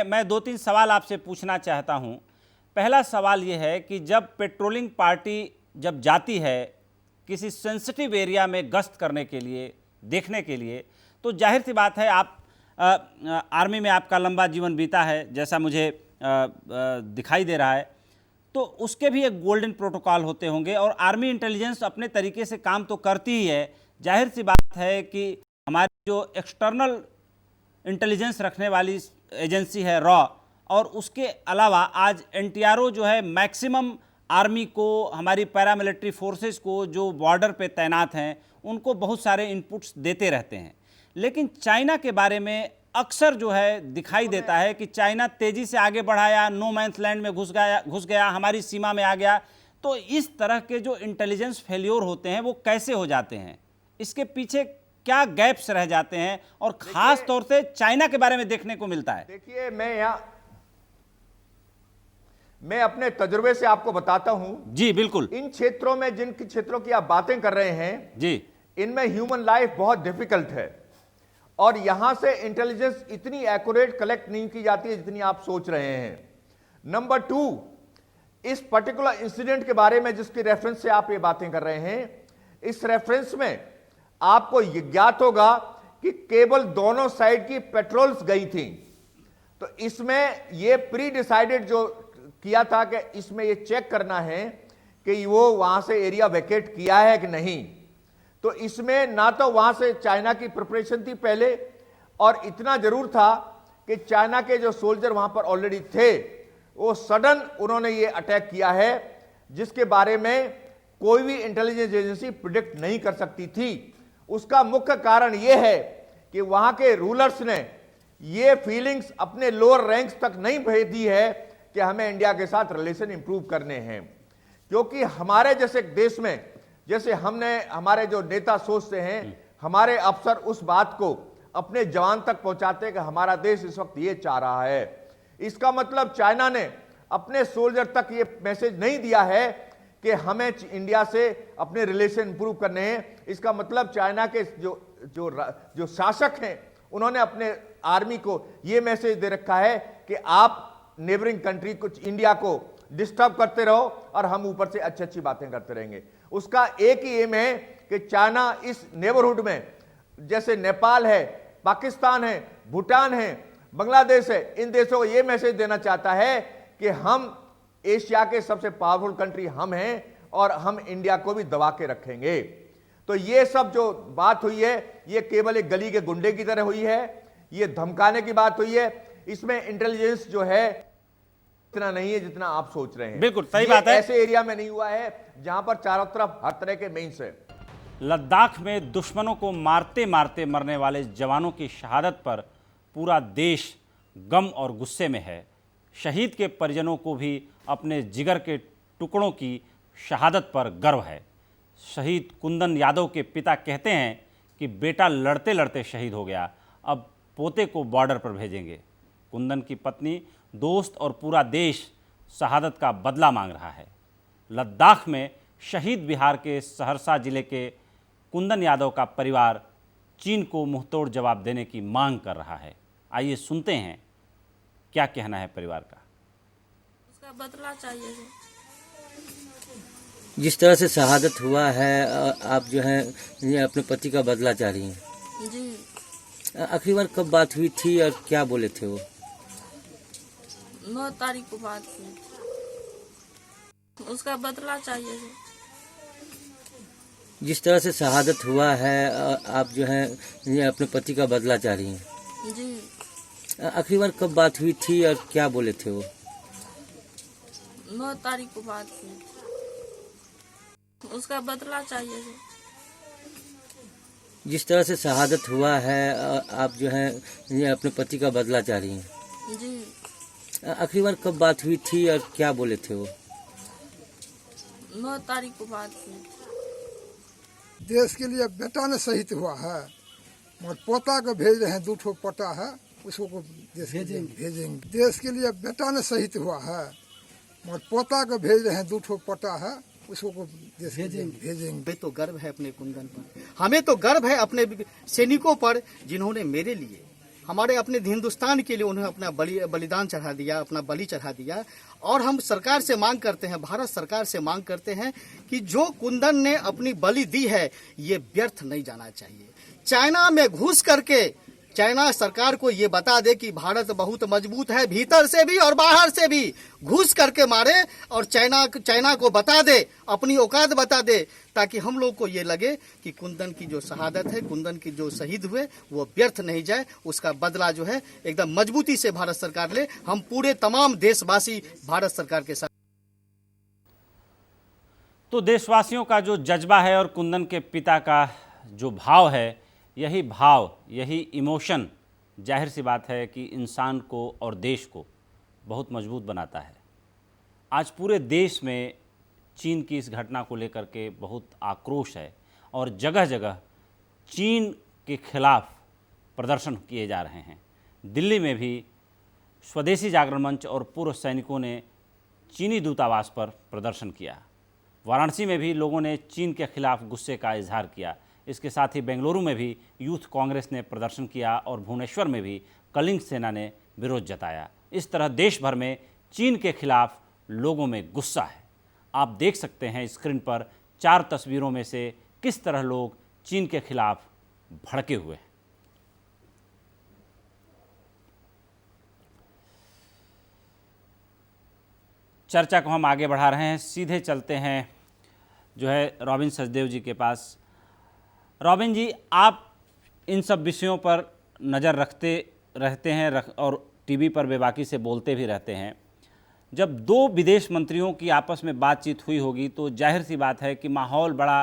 मैं 2-3 सवाल आपसे पूछना चाहता हूं। पहला सवाल यह है कि जब पेट्रोलिंग पार्टी जब जाती है किसी सेंसिटिव एरिया में गश्त करने के लिए, देखने के लिए, तो जाहिर सी बात है आप आर्मी में आपका लंबा जीवन बीता है जैसा मुझे दिखाई दे रहा है, तो उसके भी एक गोल्डन प्रोटोकॉल होते होंगे और आर्मी इंटेलिजेंस अपने तरीके से काम तो करती ही है। जाहिर सी बात है कि हमारी जो एक्सटर्नल इंटेलिजेंस रखने वाली एजेंसी है रॉ, और उसके अलावा आज एनटीआरओ जो है मैक्सिमम आर्मी को, हमारी पैरामिलिट्री फोर्सेस को जो बॉर्डर पे तैनात हैं उनको बहुत सारे इनपुट्स देते रहते हैं। लेकिन चाइना के बारे में अक्सर जो है दिखाई देता है कि चाइना तेज़ी से आगे बढ़ाया, नो मैंस लैंड में घुस गया, हमारी सीमा में आ गया। तो इस तरह के जो इंटेलिजेंस फेल्योर होते हैं वो कैसे हो जाते हैं, इसके पीछे क्या गैप्स रह जाते हैं और खास तौर से चाइना के बारे में देखने को मिलता है? देखिए, मैं अपने तजुर्बे से आपको बताता हूं। जी बिल्कुल। इन क्षेत्रों में, जिन क्षेत्रों की आप बातें कर रहे हैं जी, इनमें ह्यूमन लाइफ बहुत डिफिकल्ट है और यहां से इंटेलिजेंस इतनी एक्यूरेट कलेक्ट नहीं की जाती है जितनी आप सोच रहे हैं। नंबर 2, इस पर्टिकुलर इंसिडेंट के बारे में जिसकी रेफरेंस से आप ये बातें कर रहे हैं, इस रेफरेंस में आपको ये ज्ञात होगा कि केवल दोनों साइड की पेट्रोल्स गई थी। तो इसमें ये प्री डिसाइडेड जो किया था कि इसमें ये चेक करना है कि वो वहां से एरिया वैकेट किया है कि नहीं। तो इसमें ना तो वहां से चाइना की प्रिपरेशन थी पहले, और इतना जरूर था कि चाइना के जो सोल्जर वहां पर ऑलरेडी थे वो सडन उन्होंने ये अटैक किया है जिसके बारे में कोई भी इंटेलिजेंस एजेंसी प्रिडिक्ट नहीं कर सकती थी। उसका मुख्य कारण यह है कि वहां के रूलर्स ने ये फीलिंग्स अपने लोअर रैंक्स तक नहीं भेज दी है कि हमें इंडिया के साथ रिलेशन इंप्रूव करने हैं। क्योंकि हमारे जैसे देश में, जैसे हमारे जो नेता सोचते हैं, हमारे अफसर उस बात को अपने जवान तक पहुंचाते हैं कि हमारा देश इस वक्त ये चाह रहा है। इसका मतलब चाइना ने अपने सोल्जर तक ये मैसेज नहीं दिया है कि हमें इंडिया से अपने रिलेशन इंप्रूव करने हैं। इसका मतलब चाइना के जो शासक हैं उन्होंने अपने आर्मी को ये मैसेज दे रखा है कि आप नेबरिंग कंट्री कुछ इंडिया को डिस्टर्ब करते रहो और हम ऊपर से अच्छी अच्छी बातें करते रहेंगे। उसका एक ही एम है कि चाइना इस नेबरहुड में, जैसे नेपाल है, पाकिस्तान है, भूटान है, बांग्लादेश है, इन देशों को यह मैसेज देना चाहता है कि हम एशिया के सबसे पावरफुल कंट्री हम हैं और हम इंडिया को भी दबा के रखेंगे। तो ये सब जो बात हुई है ये केवल एक गली के गुंडे की तरह हुई है, ये धमकाने की बात हुई है। इसमें इंटेलिजेंस जो है इतना नहीं है जितना आप सोच रहे हैं। बिल्कुल सही बात है। ऐसे एरिया में नहीं हुआ है जहां पर चारों तरफ हर तरह के मेंस है। लद्दाख में दुश्मनों को मारते मारते मरने वाले जवानों की शहादत पर पूरा देश गम और गुस्से में है। शहीद के परिजनों को भी अपने जिगर के टुकड़ों की शहादत पर गर्व है। शहीद कुंदन यादव के पिता कहते हैं कि बेटा लड़ते लड़ते शहीद हो गया, अब पोते को बॉर्डर पर भेजेंगे। कुंदन की पत्नी, दोस्त और पूरा देश शहादत का बदला मांग रहा है। लद्दाख में शहीद बिहार के सहरसा जिले के कुंदन यादव का परिवार चीन को मुंहतोड़ जवाब देने की मांग कर रहा है। आइए सुनते हैं क्या कहना है परिवार का। उसका बदला चाहिए। जिस तरह से शहादत हुआ है, आप जो है ये अपने पति का बदला चाह रही हैं जी। आखिरी बार कब बात हुई थी और क्या बोले थे वो? 9 तारीख को बात हुई। उसका बदला चाहिए। जिस तरह से शहादत हुआ है, आप जो है ये अपने पति का बदला चाह रही हैं जी। आखिरी बार कब बात हुई थी और क्या बोले थे वो? 9 तारीख को बात हुई। उसका बदला चाहिए। जिस तरह से शहादत हुआ है, आप जो है ये अपने पति का बदला चाह रही हैं जी। आखिरी बार कब बात हुई थी और क्या बोले थे वो? 9 तारीख को बात हुई। देश के लिए बेटा ने शहीद हुआ है, मगर पोता को भेज रहे हैं। 2 ठो पोता है, उसको भेजेंगे। देश के लिए बेटा ने शहीद हुआ है, मगर पोता को भेज रहे हैं। 2 ठो पोता है, उसको भेजेंगे। तो गर्व है अपने कुंदन पर, हमें तो गर्व है अपने सैनिकों पर जिन्होंने मेरे लिए, हमारे अपने हिंदुस्तान के लिए उन्होंने अपना बलिदान चढ़ा दिया, अपना बलि चढ़ा दिया। और हम सरकार से मांग करते हैं, भारत सरकार से मांग करते हैं कि जो कुंदन ने अपनी बलि दी है ये व्यर्थ नहीं जाना चाहिए। चाइना में घुस करके चाइना सरकार को ये बता दे कि भारत बहुत मजबूत है, भीतर से भी और बाहर से भी घुस करके मारे और चाइना को बता दे, अपनी औकात बता दे, ताकि हम लोग को ये लगे कि कुंदन की जो शहादत है, कुंदन की जो शहीद हुए वो व्यर्थ नहीं जाए। उसका बदला जो है एकदम मजबूती से भारत सरकार ले। हम पूरे तमाम देशवासी भारत सरकार के साथ। तो देशवासियों का जो जज्बा है और कुंदन के पिता का जो भाव है, यही भाव, यही इमोशन जाहिर सी बात है कि इंसान को और देश को बहुत मजबूत बनाता है। आज पूरे देश में चीन की इस घटना को लेकर के बहुत आक्रोश है और जगह जगह चीन के खिलाफ प्रदर्शन किए जा रहे हैं। दिल्ली में भी स्वदेशी जागरण मंच और पूर्व सैनिकों ने चीनी दूतावास पर प्रदर्शन किया। वाराणसी में भी लोगों ने चीन के खिलाफ गुस्से का इजहार किया। इसके साथ ही बेंगलुरु में भी यूथ कांग्रेस ने प्रदर्शन किया और भुवनेश्वर में भी कलिंग सेना ने विरोध जताया। इस तरह देश भर में चीन के खिलाफ लोगों में गुस्सा है। आप देख सकते हैं स्क्रीन पर 4 तस्वीरों में से किस तरह लोग चीन के खिलाफ भड़के हुए हैं। चर्चा को हम आगे बढ़ा रहे हैं, सीधे चलते हैं जो है रॉबिन सचदेव जी के पास। रॉबिन जी, आप इन सब विषयों पर नज़र रखते रहते हैं और टीवी पर बेबाकी से बोलते भी रहते हैं। जब 2 विदेश मंत्रियों की आपस में बातचीत हुई होगी तो जाहिर सी बात है कि माहौल बड़ा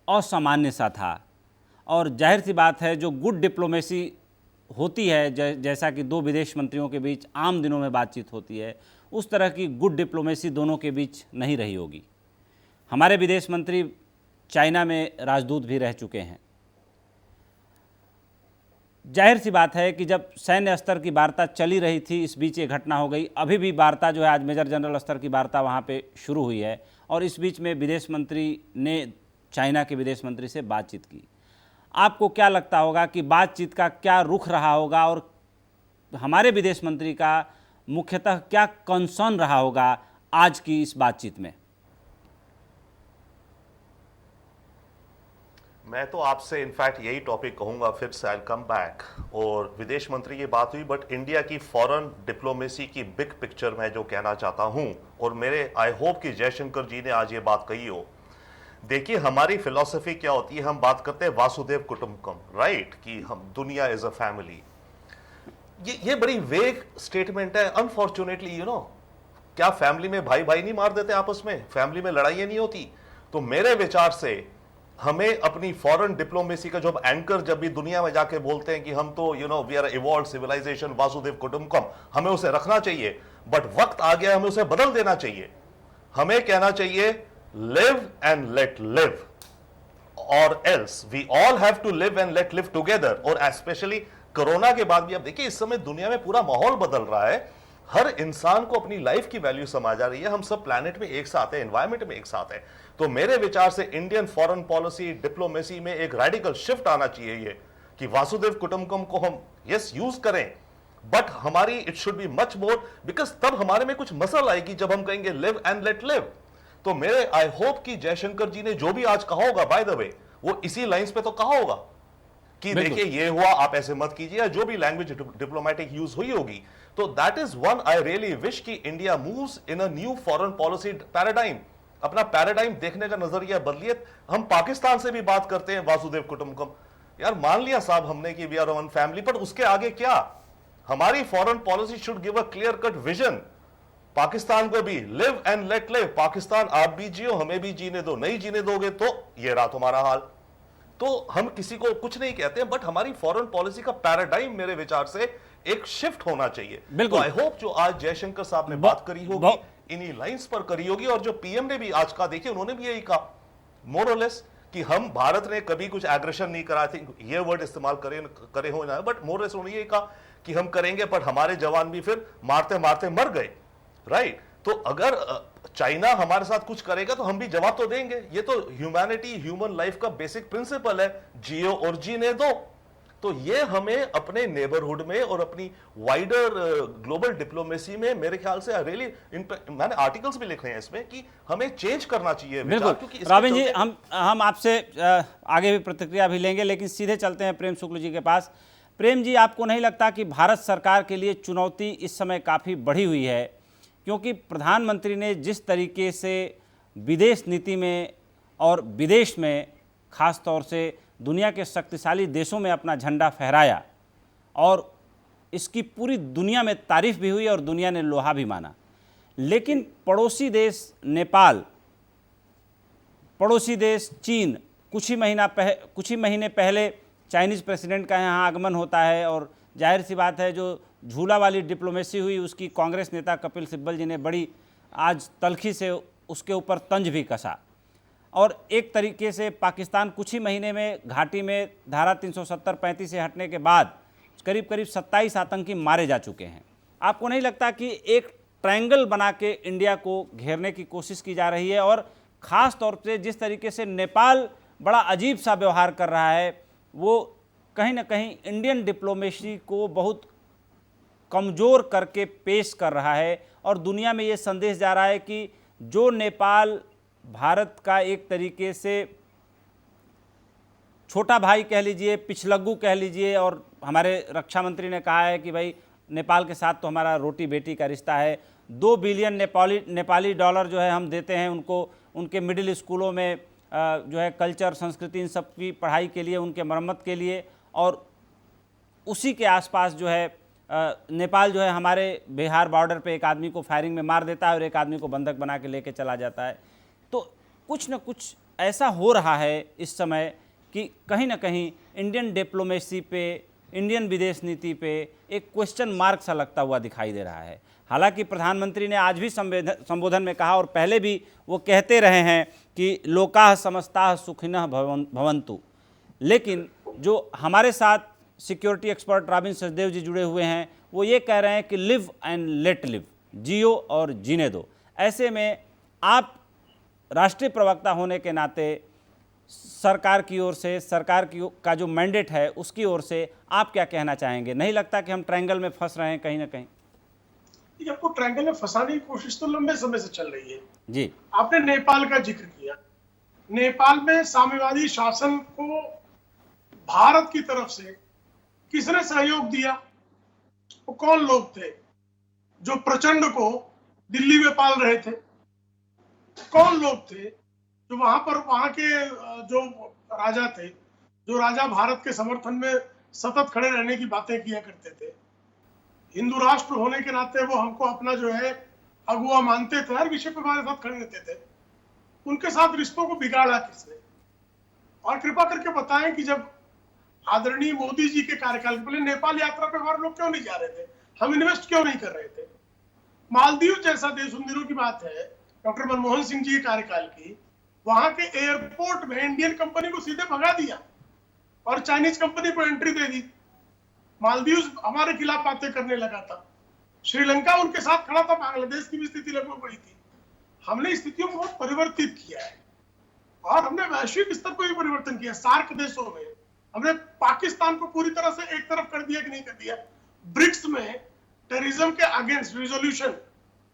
असामान्य सा था। और जाहिर सी बात है जो गुड डिप्लोमेसी होती है, जैसा कि दो विदेश मंत्रियों के बीच आम दिनों में बातचीत होती है, उस तरह की गुड डिप्लोमेसी दोनों के बीच नहीं रही होगी। हमारे विदेश मंत्री चाइना में राजदूत भी रह चुके हैं। जाहिर सी बात है कि जब सैन्य स्तर की वार्ता चली रही थी, इस बीच ये घटना हो गई। अभी भी वार्ता जो है, आज मेजर जनरल स्तर की वार्ता वहाँ पे शुरू हुई है और इस बीच में विदेश मंत्री ने चाइना के विदेश मंत्री से बातचीत की। आपको क्या लगता होगा कि बातचीत का क्या रुख रहा होगा और हमारे विदेश मंत्री का मुख्यतः क्या कंसर्न रहा होगा आज की इस बातचीत में? मैं तो आपसे इनफैक्ट यही टॉपिक कहूंगा, फिर से आई कम बैक। और विदेश मंत्री की बात हुई, बट इंडिया की फॉरेन डिप्लोमेसी की बिग पिक्चर मैं जो कहना चाहता हूं, और मेरे आई होप कि जयशंकर जी ने आज ये बात कही हो। देखिए, हमारी फिलॉसफी क्या होती है, हम बात करते हैं वासुदेव कुटुंबकम, राइट, कि हम दुनिया इज अ फैमिली। ये बड़ी वेग स्टेटमेंट है। अनफॉर्चुनेटली क्या फैमिली में भाई भाई नहीं मार देते आपस में? फैमिली में लड़ाइयां नहीं होती? तो मेरे विचार से हमें अपनी फॉरेन डिप्लोमेसी का जो एंकर जब भी दुनिया में जाके बोलते हैं कि हम तो वी आर इवॉल्व्ड सिविलाइजेशन, वासुदेव कुटुंबकम, हमें उसे रखना चाहिए। बट वक्त आ गया, हमें उसे बदल देना चाहिए। हमें कहना चाहिए live and let live, or else we all have to live and let live together। और स्पेशली कोरोना के बाद भी आप देखिए, इस समय दुनिया में पूरा माहौल बदल रहा है। हर इंसान को अपनी लाइफ की वैल्यू समझ आ रही है। हम सब प्लैनेट में एक साथ हैं, एनवायरमेंट में एक साथ हैं। तो मेरे विचार से इंडियन फॉरेन पॉलिसी डिप्लोमेसी में एक रेडिकल शिफ्ट आना चाहिए, ये कि वासुदेव कुटुंबकम को हम यस यूज करें, बट हमारी it should be much more, because तब हमारे में कुछ मसल आएगी जब हम कहेंगे लिव एंड लेट लिव। तो मेरे आई होप कि जयशंकर जी ने जो भी आज कहा होगा, बाय द वे, वो इसी लाइंस पे तो कहा होगा कि देखिए ये हुआ, आप ऐसे मत कीजिए, या जो भी लैंग्वेज डिप्लोमेटिक यूज हुई होगी। तो that is one I really wish कि India moves in a new foreign policy paradigm. अपना पैराडाइम देखने का नजरिया बदलिए। हम पाकिस्तान से भी बात करते हैं वासुदेव कुटुंबकम, यार मान लिया साहब हमने कि वी आर वन फैमिली, पर उसके आगे क्या? हमारी foreign policy should give a clear cut vision. Pakistan को भी live and let live, Pakistan आप भी जियो, हमें भी जीने दो, नहीं जीने दोगे तो ये रहा तुम्हारा हाल। तो हम किसी को कुछ नहीं कहते हैं, बट हमारी फॉरेन पॉलिसी का पैराडाइम मेरे विचार से एक शिफ्ट होना चाहिए। बिल्कुल। तो आई होप जो आज जयशंकर साहब ने बात करी होगी, इन्हीं लाइंस पर करी होगी। और जो पीएम ने भी आज का, देखिए उन्होंने भी यही कहा मोर और लेस कि हम, भारत ने कभी कुछ एग्रेशन नहीं करा थी, ये वर्ड इस्तेमाल करे हो ना, बट मोर लेस उन्होंने यही कहा कि हम करेंगे, पर हमारे जवान भी फिर मारते मारते मर गए, राइट। तो अगर चाइना हमारे साथ कुछ करेगा तो हम भी जवाब तो देंगे। ये तो ह्यूमैनिटी, ह्यूमन लाइफ का बेसिक प्रिंसिपल है, जियो और जीने दो। तो ये हमें अपने नेबरहुड में और अपनी वाइडर ग्लोबल डिप्लोमेसी में, मेरे ख्याल से रियली, मैंने आर्टिकल्स भी लिखे हैं इसमें, कि हमें चेंज करना चाहिए। बिल्कुल रॉबिन जी, हम आपसे आगे भी प्रतिक्रिया भी लेंगे, लेकिन सीधे चलते हैं प्रेम शुक्ल जी के पास। प्रेम जी, आपको नहीं लगता कि भारत सरकार के लिए चुनौती इस समय काफ़ी बढ़ी हुई है, क्योंकि प्रधानमंत्री ने जिस तरीके से विदेश नीति में और विदेश में, खास तौर से दुनिया के शक्तिशाली देशों में अपना झंडा फहराया, और इसकी पूरी दुनिया में तारीफ भी हुई और दुनिया ने लोहा भी माना, लेकिन पड़ोसी देश नेपाल, पड़ोसी देश चीन, कुछ ही महीने पहले चाइनीज़ प्रेसिडेंट का यहाँ आगमन होता है, और जाहिर सी बात है जो झूला वाली डिप्लोमेसी हुई उसकी कांग्रेस नेता कपिल सिब्बल जी ने बड़ी आज तलखी से उसके ऊपर तंज भी कसा। और एक तरीके से पाकिस्तान कुछ ही महीने में घाटी में धारा 370-35 से हटने के बाद करीब 27 आतंकी मारे जा चुके हैं। आपको नहीं लगता कि एक ट्रायंगल बना के इंडिया को घेरने की कोशिश की जा रही है? और ख़ास तौर से जिस तरीके से नेपाल बड़ा अजीब सा व्यवहार कर रहा है, वो कहीं ना कहीं इंडियन डिप्लोमेसी को बहुत कमज़ोर करके पेश कर रहा है, और दुनिया में ये संदेश जा रहा है कि जो नेपाल भारत का एक तरीके से छोटा भाई कह लीजिए, पिछलग्गू कह लीजिए, और हमारे रक्षा मंत्री ने कहा है कि भाई नेपाल के साथ तो हमारा रोटी बेटी का रिश्ता है। 2 बिलियन नेपाली डॉलर जो है हम देते हैं उनको, उनके मिडिल स्कूलों में जो है कल्चर, संस्कृति, इन सब की पढ़ाई के लिए, उनके मरम्मत के लिए, और उसी के आसपास जो है नेपाल जो है हमारे बिहार बॉर्डर पे एक आदमी को फायरिंग में मार देता है और एक आदमी को बंधक बना के लेके चला जाता है। तो कुछ न कुछ ऐसा हो रहा है इस समय कि कहीं ना कहीं इंडियन डिप्लोमेसी पे, इंडियन विदेश नीति पे एक क्वेश्चन मार्क सा लगता हुआ दिखाई दे रहा है। हालांकि प्रधानमंत्री ने आज भी संबोधन में कहा और पहले भी वो कहते रहे हैं कि लोकाः समस्ताः सुखिनः भवन्तु, लेकिन जो हमारे साथ सिक्योरिटी एक्सपर्ट रॉबिन सचदेव जी जुड़े हुए हैं वो ये कह रहे हैं कि लिव एंड लेट लिव, जियो और जीने दो। ऐसे में आप राष्ट्रीय प्रवक्ता होने के नाते सरकार की ओर से, सरकार का जो मैंडेट है उसकी ओर से आप क्या कहना चाहेंगे? नहीं लगता कि हम ट्रायंगल में फंस रहे हैं कहीं ना कहीं? आपको ट्रायंगल में फंसाने की कोशिश तो लंबे समय से चल रही है जी। आपने नेपाल का जिक्र किया। नेपाल में साम्यवादी शासन को भारत की तरफ से किसने सहयोग दिया? वो कौन लोग थे जो प्रचंड को दिल्ली में पाल रहे थे? कौन लोग थे जो वहां के जो राजा थे, जो राजा भारत के समर्थन में सतत खड़े रहने की बातें किया करते थे? हिंदू राष्ट्र होने के नाते वो हमको अपना जो है अगुआ मानते थे, हर विषय पर हमारे साथ खड़े रहते थे। उनके साथ रिश्तों को बिगाड़ा किसने? और कृपा करके बताएं कि जब आदरणीय मोदी जी के कार्यकाल के पहले नेपाल यात्रा पे हमारे लोग क्यों नहीं जा रहे थे? हम इन्वेस्ट क्यों नहीं कर रहे थे? मालदीव जैसा देश, उन दिनों की बात है डॉक्टर मनमोहन सिंह जी के कार्यकाल की, वहां के एयरपोर्ट में इंडियन कंपनी को सीधे भगा दिया और चाइनीज कंपनी को एंट्री दे दी। मालदीव हमारे खिलाफ बातें करने लगा था, श्रीलंका उनके साथ खड़ा था, बांग्लादेश की भी स्थिति लगभग वही थी। हमने स्थितियों को बहुत परिवर्तित किया है और हमने वैश्विक स्तर पर भी परिवर्तन किया। सार्क देशों में हमने पाकिस्तान को पूरी तरह से एक तरफ कर दिया कि नहीं कर दिया? ब्रिक्स में टेररिज्म के अगेंस्ट रिजोल्यूशन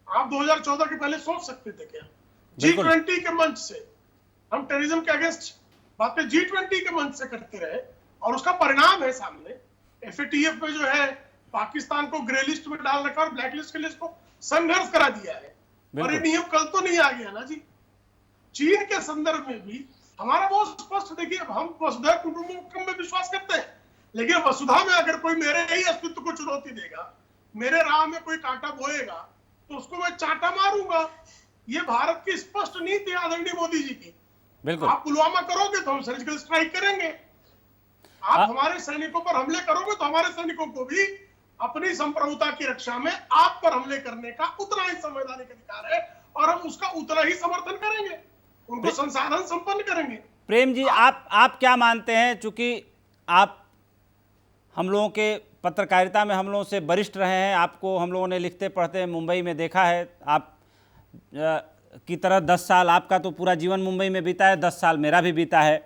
आप 2014 के पहले सोच सकते थे क्या? G20 के मंच से हम टेररिज्म के अगेंस्ट बातें G20 के मंच से करते रहे और उसका परिणाम है सामने। FATF में जो है पाकिस्तान को ग्रे लिस्ट में डाल रखा और ब्लैक लिस्ट के लिस्ट को संघर्ष करा दिया है। और ये नियम कल तो नहीं आ गया ना जी। चीन के संदर्भ में भी हमारा बहुत स्पष्ट, देखिए हम वसुधैव कुटुंबकम में विश्वास करते हैं, लेकिन वसुधा में अगर कोई मेरे ही अस्तित्व को चुनौती देगा, मेरे राह में कोई कांटा बोएगा तो उसको मैं चाटा मारूंगा। ये भारत की स्पष्ट नीति है आदरणीय मोदी जी की। बिल्कुल। आप पुलवामा करोगे तो हम सर्जिकल स्ट्राइक करेंगे, आप हमारे सैनिकों पर हमले करोगे तो हमारे सैनिकों को भी अपनी संप्रभुता की रक्षा में आप पर हमले करने का उतना ही संवैधानिक अधिकार है और हम उसका उतना ही समर्थन करेंगे, उनको संसाधन संपन्न करेंगे। प्रेम जी, आप क्या मानते हैं, चूंकि आप हम लोगों के पत्रकारिता में हम लोगों से वरिष्ठ रहे हैं, आपको हम लोगों ने लिखते पढ़ते मुंबई में देखा है, आप की तरह 10 साल आपका तो पूरा जीवन मुंबई में बीता है, 10 साल मेरा भी बीता है।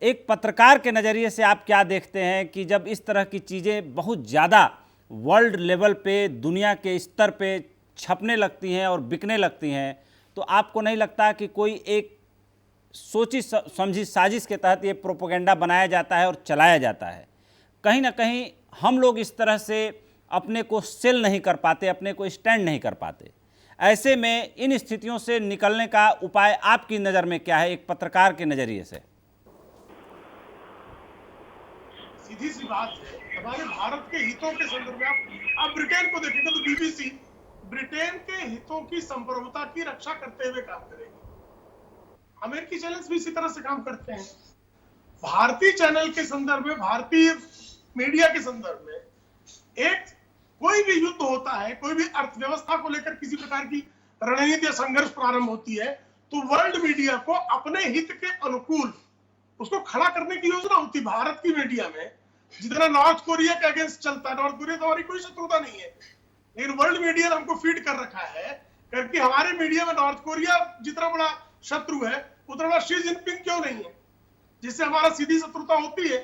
एक पत्रकार के नज़रिए से आप क्या देखते हैं कि जब इस तरह की चीज़ें बहुत ज़्यादा वर्ल्ड लेवल पे, दुनिया के स्तर पे छपने लगती हैं और बिकने लगती हैं, तो आपको नहीं लगता कि कोई एक सोची समझी साजिश के तहत ये प्रोपेगेंडा बनाया जाता है और चलाया जाता है? कहीं ना कहीं हम लोग इस तरह से अपने को सेल नहीं कर पाते, अपने को स्टैंड नहीं कर पाते। ऐसे में इन स्थितियों से निकलने का उपाय आपकी नज़र में क्या है, एक पत्रकार के नज़रिए से? सीधी सी बात है, हमारे भारत के हितों के संदर्भ में आप ब्रिटेन को देखेंगे तो BBC ब्रिटेन के हितों की संप्रभुता की रक्षा करते हुए काम करेगी। अमेरिकी चैनल्स भी इसी तरह से काम करते हैं। भारतीय चैनल के संदर्भ में, भारतीय मीडिया के संदर्भ में एक कोई भी युद्ध होता है, कोई भी अर्थव्यवस्था को लेकर किसी प्रकार की रणनीति या संघर्ष प्रारंभ होती है, तो वर्ल्ड मीडिया को अपने हित के अनुकूल उसको खड़ा करने की योजना होती। भारत की मीडिया में जितना नॉर्थ कोरिया के अगेंस्ट चलता है, नॉर्थ कोरिया तो हमारी कोई शत्रुता नहीं है, लेकिन वर्ल्ड मीडिया ने हमको फीड कर रखा है क्योंकि हमारे मीडिया में नॉर्थ कोरिया जितना बड़ा शत्रु है उतना बड़ा शी जिनपिंग क्यों नहीं है, जिससे हमारा सीधी शत्रुता होती है।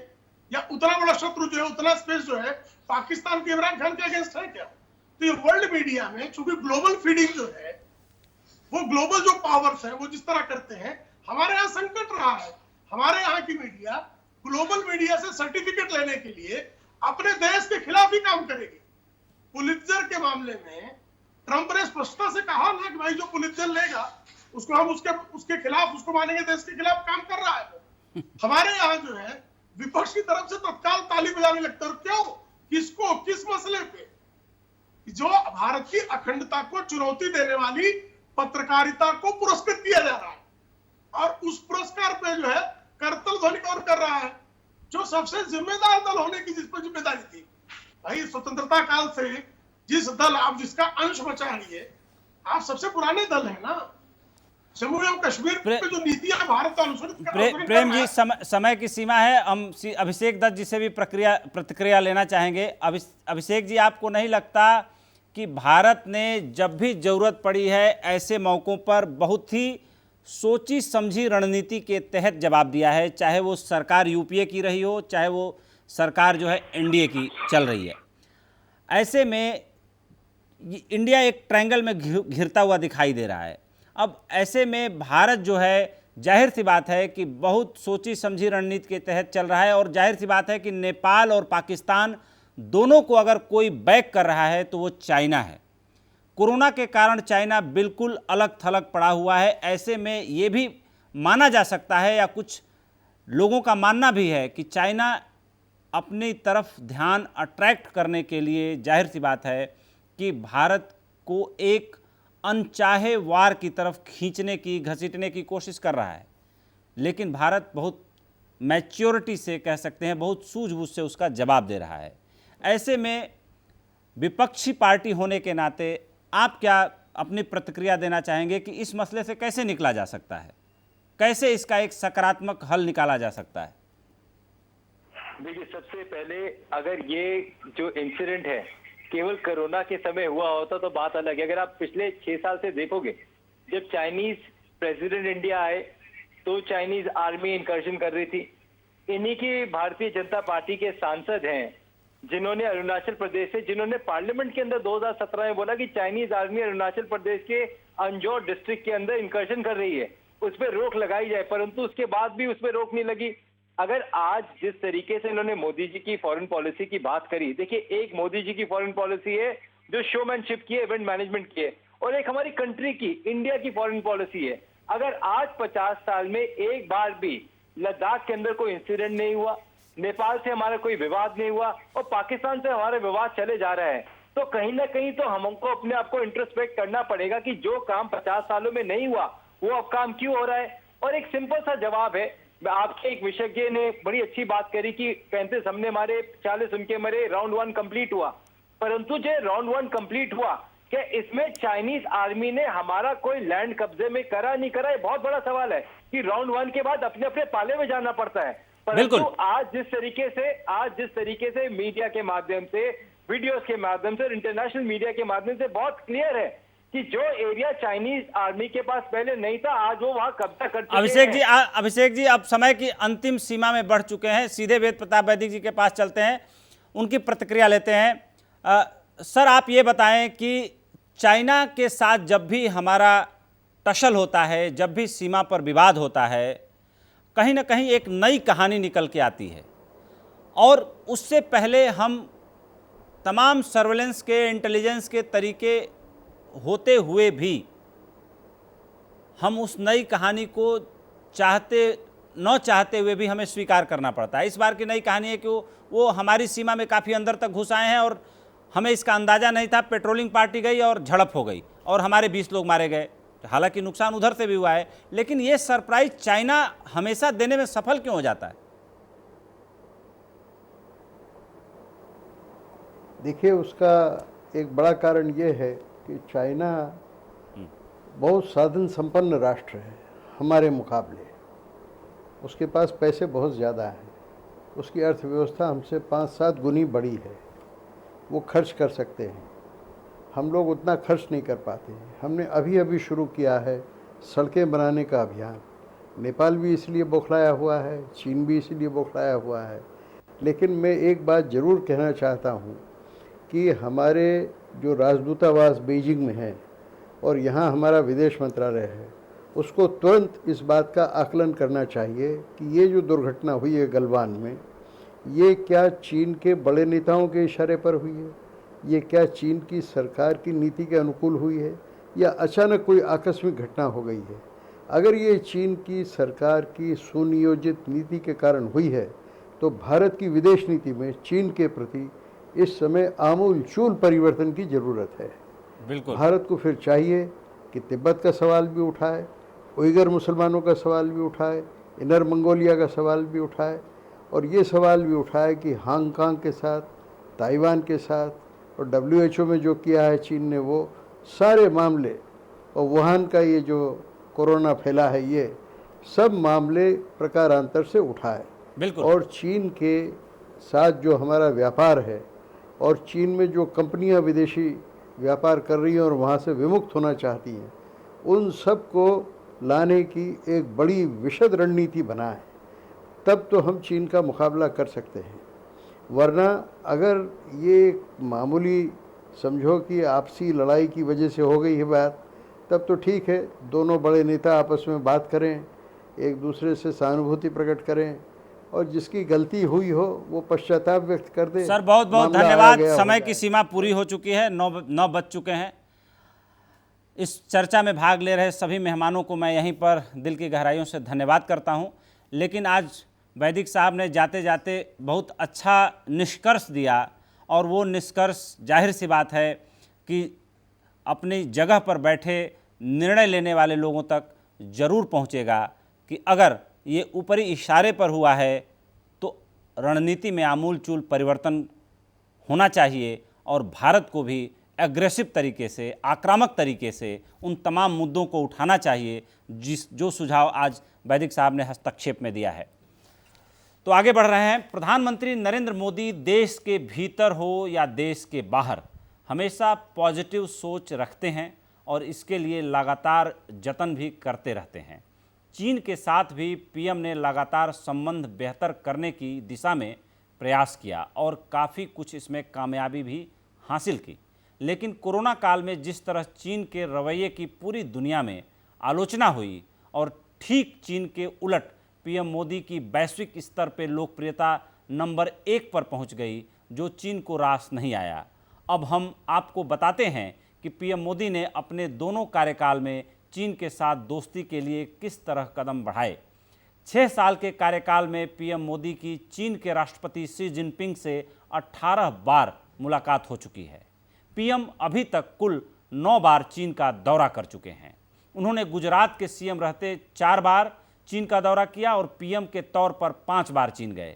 या उतना बड़ा शत्रु जो है, उतना स्पेस जो है पाकिस्तान के इमरान खान के अगेंस्ट है क्या? तो ये वर्ल्ड मीडिया में चूंकि ग्लोबल फीडिंग जो है, वो ग्लोबल जो पावर्स है वो जिस तरह करते हैं, हमारे यहाँ संकट रहा है। हमारे यहाँ की मीडिया ग्लोबल मीडिया से सर्टिफिकेट लेने के लिए अपने देश के खिलाफ ही काम करेगी। पुलित्जर के मामले में ट्रंप ने स्पष्टता से कहा ना कि भाई जो पुलित्जर लेगा उसको हम उसके खिलाफ, उसको मानेंगे, देश के खिलाफ काम कर रहा है। हमारे यहाँ जो है विपक्ष की तरफ से तत्काल ताली बजाने लगता है। क्यों? किसको? किस मसले पे? जो भारत की अखंडता को चुनौती देने वाली पत्रकारिता को पुरस्कृत किया जा रहा है और उस पुरस्कार पे जो है करतल ध्वनि कौन कर रहा है? जो सबसे जिम्मेदार दल होने की जिस पर जिम्मेदारी थी। भाई स्वतंत्रता काल से जिस दल आप जिसका अंश बचा है, ये आप सबसे पुराने दल है ना। जम्मू एवं कश्मीर पे जो नीतियां भारत का अनुसरण प्रेम जी, समय की सीमा है। हम अभिषेक दत्त जी से भी प्रतिक्रिया लेना चाहेंगे। अभिषेक जी, आपको नहीं लगता कि भारत ने जब भी जरूरत पड़ी है ऐसे मौकों पर बहुत ही सोची समझी रणनीति के तहत जवाब दिया है, चाहे वो सरकार यूपीए की रही हो, चाहे वो सरकार जो है एनडीए की चल रही है। ऐसे में इंडिया एक ट्रायंगल में घिरता हुआ दिखाई दे रहा है। अब ऐसे में भारत जो है, जाहिर सी बात है कि बहुत सोची समझी रणनीति के तहत चल रहा है, और जाहिर सी बात है कि नेपाल और पाकिस्तान दोनों को अगर कोई बैक कर रहा है तो वो चाइना है। कोरोना के कारण चाइना बिल्कुल अलग थलग पड़ा हुआ है। ऐसे में ये भी माना जा सकता है, या कुछ लोगों का मानना भी है, कि चाइना अपनी तरफ ध्यान अट्रैक्ट करने के लिए जाहिर सी बात है कि भारत को एक अनचाहे वार की तरफ खींचने की, घसीटने की कोशिश कर रहा है। लेकिन भारत बहुत मैच्योरिटी से, कह सकते हैं बहुत सूझबूझ से उसका जवाब दे रहा है। ऐसे में विपक्षी पार्टी होने के नाते आप क्या अपनी प्रतिक्रिया देना चाहेंगे कि इस मसले से कैसे निकला जा सकता है, कैसे इसका एक सकारात्मक हल निकाला जा सकता है? देखिए, सबसे पहले अगर ये जो इंसिडेंट है केवल कोरोना के समय हुआ होता तो बात अलग है। अगर आप पिछले 6 साल से देखोगे, जब चाइनीज प्रेसिडेंट इंडिया आए तो चाइनीज आर्मी इंकर्शन कर रही थी। इन्हीं की भारतीय जनता पार्टी के सांसद हैं जिन्होंने अरुणाचल प्रदेश से, जिन्होंने पार्लियामेंट के अंदर 2017 में बोला कि चाइनीज आर्मी अरुणाचल प्रदेश के अंजोर डिस्ट्रिक्ट के अंदर इंकर्शन कर रही है, उस पर रोक लगाई जाए, परंतु उसके बाद भी उस पर रोक नहीं लगी। अगर आज जिस तरीके से इन्होंने मोदी जी की फॉरेन पॉलिसी की बात करी, देखिए एक मोदी जी की फॉरेन पॉलिसी है जो शोमैनशिप की है, इवेंट मैनेजमेंट की है, और एक हमारी कंट्री की, इंडिया की फॉरेन पॉलिसी है। अगर आज 50 साल में एक बार भी लद्दाख के अंदर कोई इंसिडेंट नहीं हुआ, नेपाल से हमारा कोई विवाद नहीं हुआ, और पाकिस्तान से हमारे विवाद चले जा रहा है, तो कहीं ना कहीं तो हमको अपने आप को इंट्रोस्पेक्ट करना पड़ेगा कि जो काम 50 सालों में नहीं हुआ वो अब काम क्यों हो रहा है। और एक सिंपल सा जवाब है, आपके एक विशेषज्ञ ने बड़ी अच्छी बात करी कि 35 हमने मारे, 40 उनके मरे, राउंड 1 कंप्लीट हुआ। परंतु जो राउंड 1 कंप्लीट हुआ, क्या इसमें चाइनीज आर्मी ने हमारा कोई लैंड कब्जे में करा नहीं करा, ये बहुत बड़ा सवाल है कि राउंड 1 के बाद अपने अपने पाले में जाना पड़ता है। परंतु आज जिस तरीके से मीडिया के माध्यम से, वीडियोस के माध्यम से, इंटरनेशनल मीडिया के माध्यम से बहुत क्लियर है कि जो एरिया चाइनीज आर्मी के पास पहले नहीं था, आज वो वहां कब्जा कर चुके हैं। अभिषेक जी, अब समय की अंतिम सीमा में बढ़ चुके हैं, सीधे वेद प्रताप वैदिक जी के पास चलते हैं, उनकी प्रतिक्रिया लेते हैं। सर, आप ये बताएं कि चाइना के साथ जब भी हमारा टसल होता है, जब भी सीमा पर विवाद होता है, कहीं ना कहीं एक नई कहानी निकल के आती है, और उससे पहले हम तमाम सर्वेलेंस के, इंटेलिजेंस के तरीके होते हुए भी हम उस नई कहानी को न चाहते हुए भी हमें स्वीकार करना पड़ता है। इस बार की नई कहानी है कि वो हमारी सीमा में काफ़ी अंदर तक घुस आए हैं, और हमें इसका अंदाज़ा नहीं था। पेट्रोलिंग पार्टी गई और झड़प हो गई और हमारे 20 लोग मारे गए। हालांकि नुकसान उधर से भी हुआ है, लेकिन ये सरप्राइज चाइना हमेशा देने में सफल क्यों हो जाता है? देखिए, उसका एक बड़ा कारण ये है कि चाइना बहुत साधन संपन्न राष्ट्र है हमारे मुकाबले। उसके पास पैसे बहुत ज़्यादा हैं, उसकी अर्थव्यवस्था हमसे 5-7 गुनी बड़ी है, वो खर्च कर सकते हैं। हम लोग उतना खर्च नहीं कर पाते हैं। हमने अभी अभी शुरू किया है सड़कें बनाने का अभियान। नेपाल भी इसलिए बौखलाया हुआ है, चीन भी इसलिए बौखलाया हुआ है। लेकिन मैं एक बात ज़रूर कहना चाहता हूँ कि हमारे जो राजदूतावास बीजिंग में है और यहाँ हमारा विदेश मंत्रालय है, उसको तुरंत इस बात का आकलन करना चाहिए कि ये जो दुर्घटना हुई है गलवान में, ये क्या चीन के बड़े नेताओं के इशारे पर हुई है, ये क्या चीन की सरकार की नीति के अनुकूल हुई है, या अचानक कोई आकस्मिक घटना हो गई है। अगर ये चीन की सरकार की सुनियोजित नीति के कारण हुई है, तो भारत की विदेश नीति में चीन के प्रति इस समय आमूलचूल परिवर्तन की ज़रूरत है। बिल्कुल, भारत को फिर चाहिए कि तिब्बत का सवाल भी उठाए, उइगर मुसलमानों का सवाल भी उठाए, इनर मंगोलिया का सवाल भी उठाए और ये सवाल भी उठाए कि हांगकांग के साथ, ताइवान के साथ और WHO में जो किया है चीन ने, वो सारे मामले और वुहान का ये जो कोरोना फैला है, ये सब मामले प्रकारांतर से उठाए। बिल्कुल। और चीन के साथ जो हमारा व्यापार है और चीन में जो कंपनियां विदेशी व्यापार कर रही हैं और वहाँ से विमुक्त होना चाहती हैं, उन सब को लाने की एक बड़ी विशद रणनीति बनाए, तब तो हम चीन का मुकाबला कर सकते हैं। वरना अगर ये मामूली समझो कि आपसी लड़ाई की वजह से हो गई है बात, तब तो ठीक है, दोनों बड़े नेता आपस में बात करें, एक दूसरे से सहानुभूति प्रकट करें और जिसकी गलती हुई हो वो पश्चाताप व्यक्त कर दे। सर बहुत बहुत धन्यवाद। समय की सीमा पूरी हो चुकी है, 9 बज चुके हैं। इस चर्चा में भाग ले रहे सभी मेहमानों को मैं यहीं पर दिल की गहराइयों से धन्यवाद करता हूं। लेकिन आज वैदिक साहब ने जाते जाते बहुत अच्छा निष्कर्ष दिया और वो निष्कर्ष जाहिर सी बात है कि अपनी जगह पर बैठे निर्णय लेने वाले लोगों तक ज़रूर पहुंचेगा कि अगर ये ऊपरी इशारे पर हुआ है तो रणनीति में आमूल-चूल परिवर्तन होना चाहिए और भारत को भी एग्रेसिव तरीके से, आक्रामक तरीके से उन तमाम मुद्दों को उठाना चाहिए जो सुझाव आज वैदिक साहब ने हस्तक्षेप में दिया है। तो आगे बढ़ रहे हैं। प्रधानमंत्री नरेंद्र मोदी देश के भीतर हो या देश के बाहर हमेशा पॉजिटिव सोच रखते हैं और इसके लिए लगातार जतन भी करते रहते हैं। चीन के साथ भी पीएम ने लगातार संबंध बेहतर करने की दिशा में प्रयास किया और काफ़ी कुछ इसमें कामयाबी भी हासिल की। लेकिन कोरोना काल में जिस तरह चीन के रवैये की पूरी दुनिया में आलोचना हुई और ठीक चीन के उलट पीएम मोदी की वैश्विक स्तर पर लोकप्रियता नंबर 1 पर पहुंच गई, जो चीन को रास नहीं आया। अब हम आपको बताते हैं कि पीएम मोदी ने अपने दोनों कार्यकाल में चीन के साथ दोस्ती के लिए किस तरह कदम बढ़ाए। 6 साल के कार्यकाल में पीएम मोदी की चीन के राष्ट्रपति शी जिनपिंग से 18 बार मुलाकात हो चुकी है। पीएम अभी तक कुल 9 बार चीन का दौरा कर चुके हैं। उन्होंने गुजरात के सीएम रहते 4 बार चीन का दौरा किया और पीएम के तौर पर 5 बार चीन गए।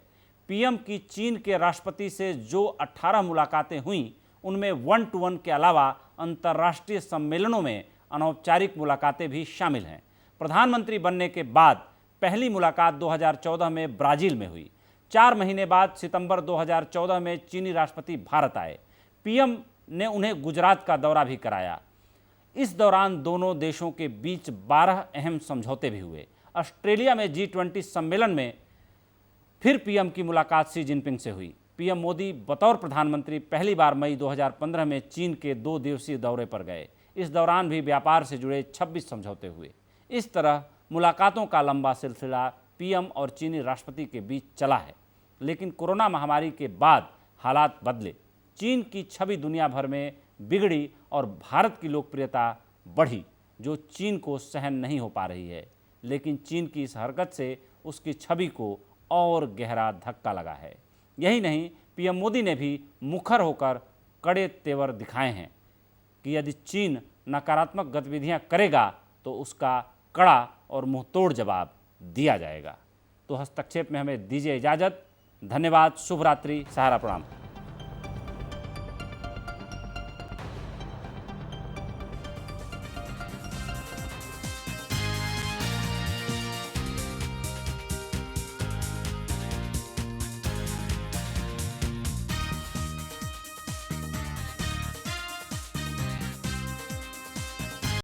पीएम की चीन के राष्ट्रपति से जो 18 मुलाकातें हुईं, उनमें 1 to 1 के अलावा अंतर्राष्ट्रीय सम्मेलनों में अनौपचारिक मुलाकातें भी शामिल हैं। प्रधानमंत्री बनने के बाद पहली मुलाकात 2014 में ब्राज़ील में हुई। 4 महीने बाद सितंबर 2014 में चीनी राष्ट्रपति भारत आए। पीएम ने उन्हें गुजरात का दौरा भी कराया। इस दौरान दोनों देशों के बीच 12 अहम समझौते भी हुए। ऑस्ट्रेलिया में G20 सम्मेलन में फिर पीएम की मुलाकात शी जिनपिंग से हुई। पीएम मोदी बतौर प्रधानमंत्री पहली बार मई 2015 में चीन के 2 दिवसीय दौरे पर गए। इस दौरान भी व्यापार से जुड़े 26 समझौते हुए। इस तरह मुलाकातों का लंबा सिलसिला पीएम और चीनी राष्ट्रपति के बीच चला है। लेकिन कोरोना महामारी के बाद हालात बदले, चीन की छवि दुनिया भर में बिगड़ी और भारत की लोकप्रियता बढ़ी, जो चीन को सहन नहीं हो पा रही है। लेकिन चीन की इस हरकत से उसकी छवि को और गहरा धक्का लगा है। यही नहीं, पीएम मोदी ने भी मुखर होकर कड़े तेवर दिखाए हैं कि यदि चीन नकारात्मक गतिविधियां करेगा तो उसका कड़ा और मुंहतोड़ जवाब दिया जाएगा। तो हस्तक्षेप में हमें दीजिए इजाज़त। धन्यवाद। शुभ रात्रि। सहारा प्रणाम।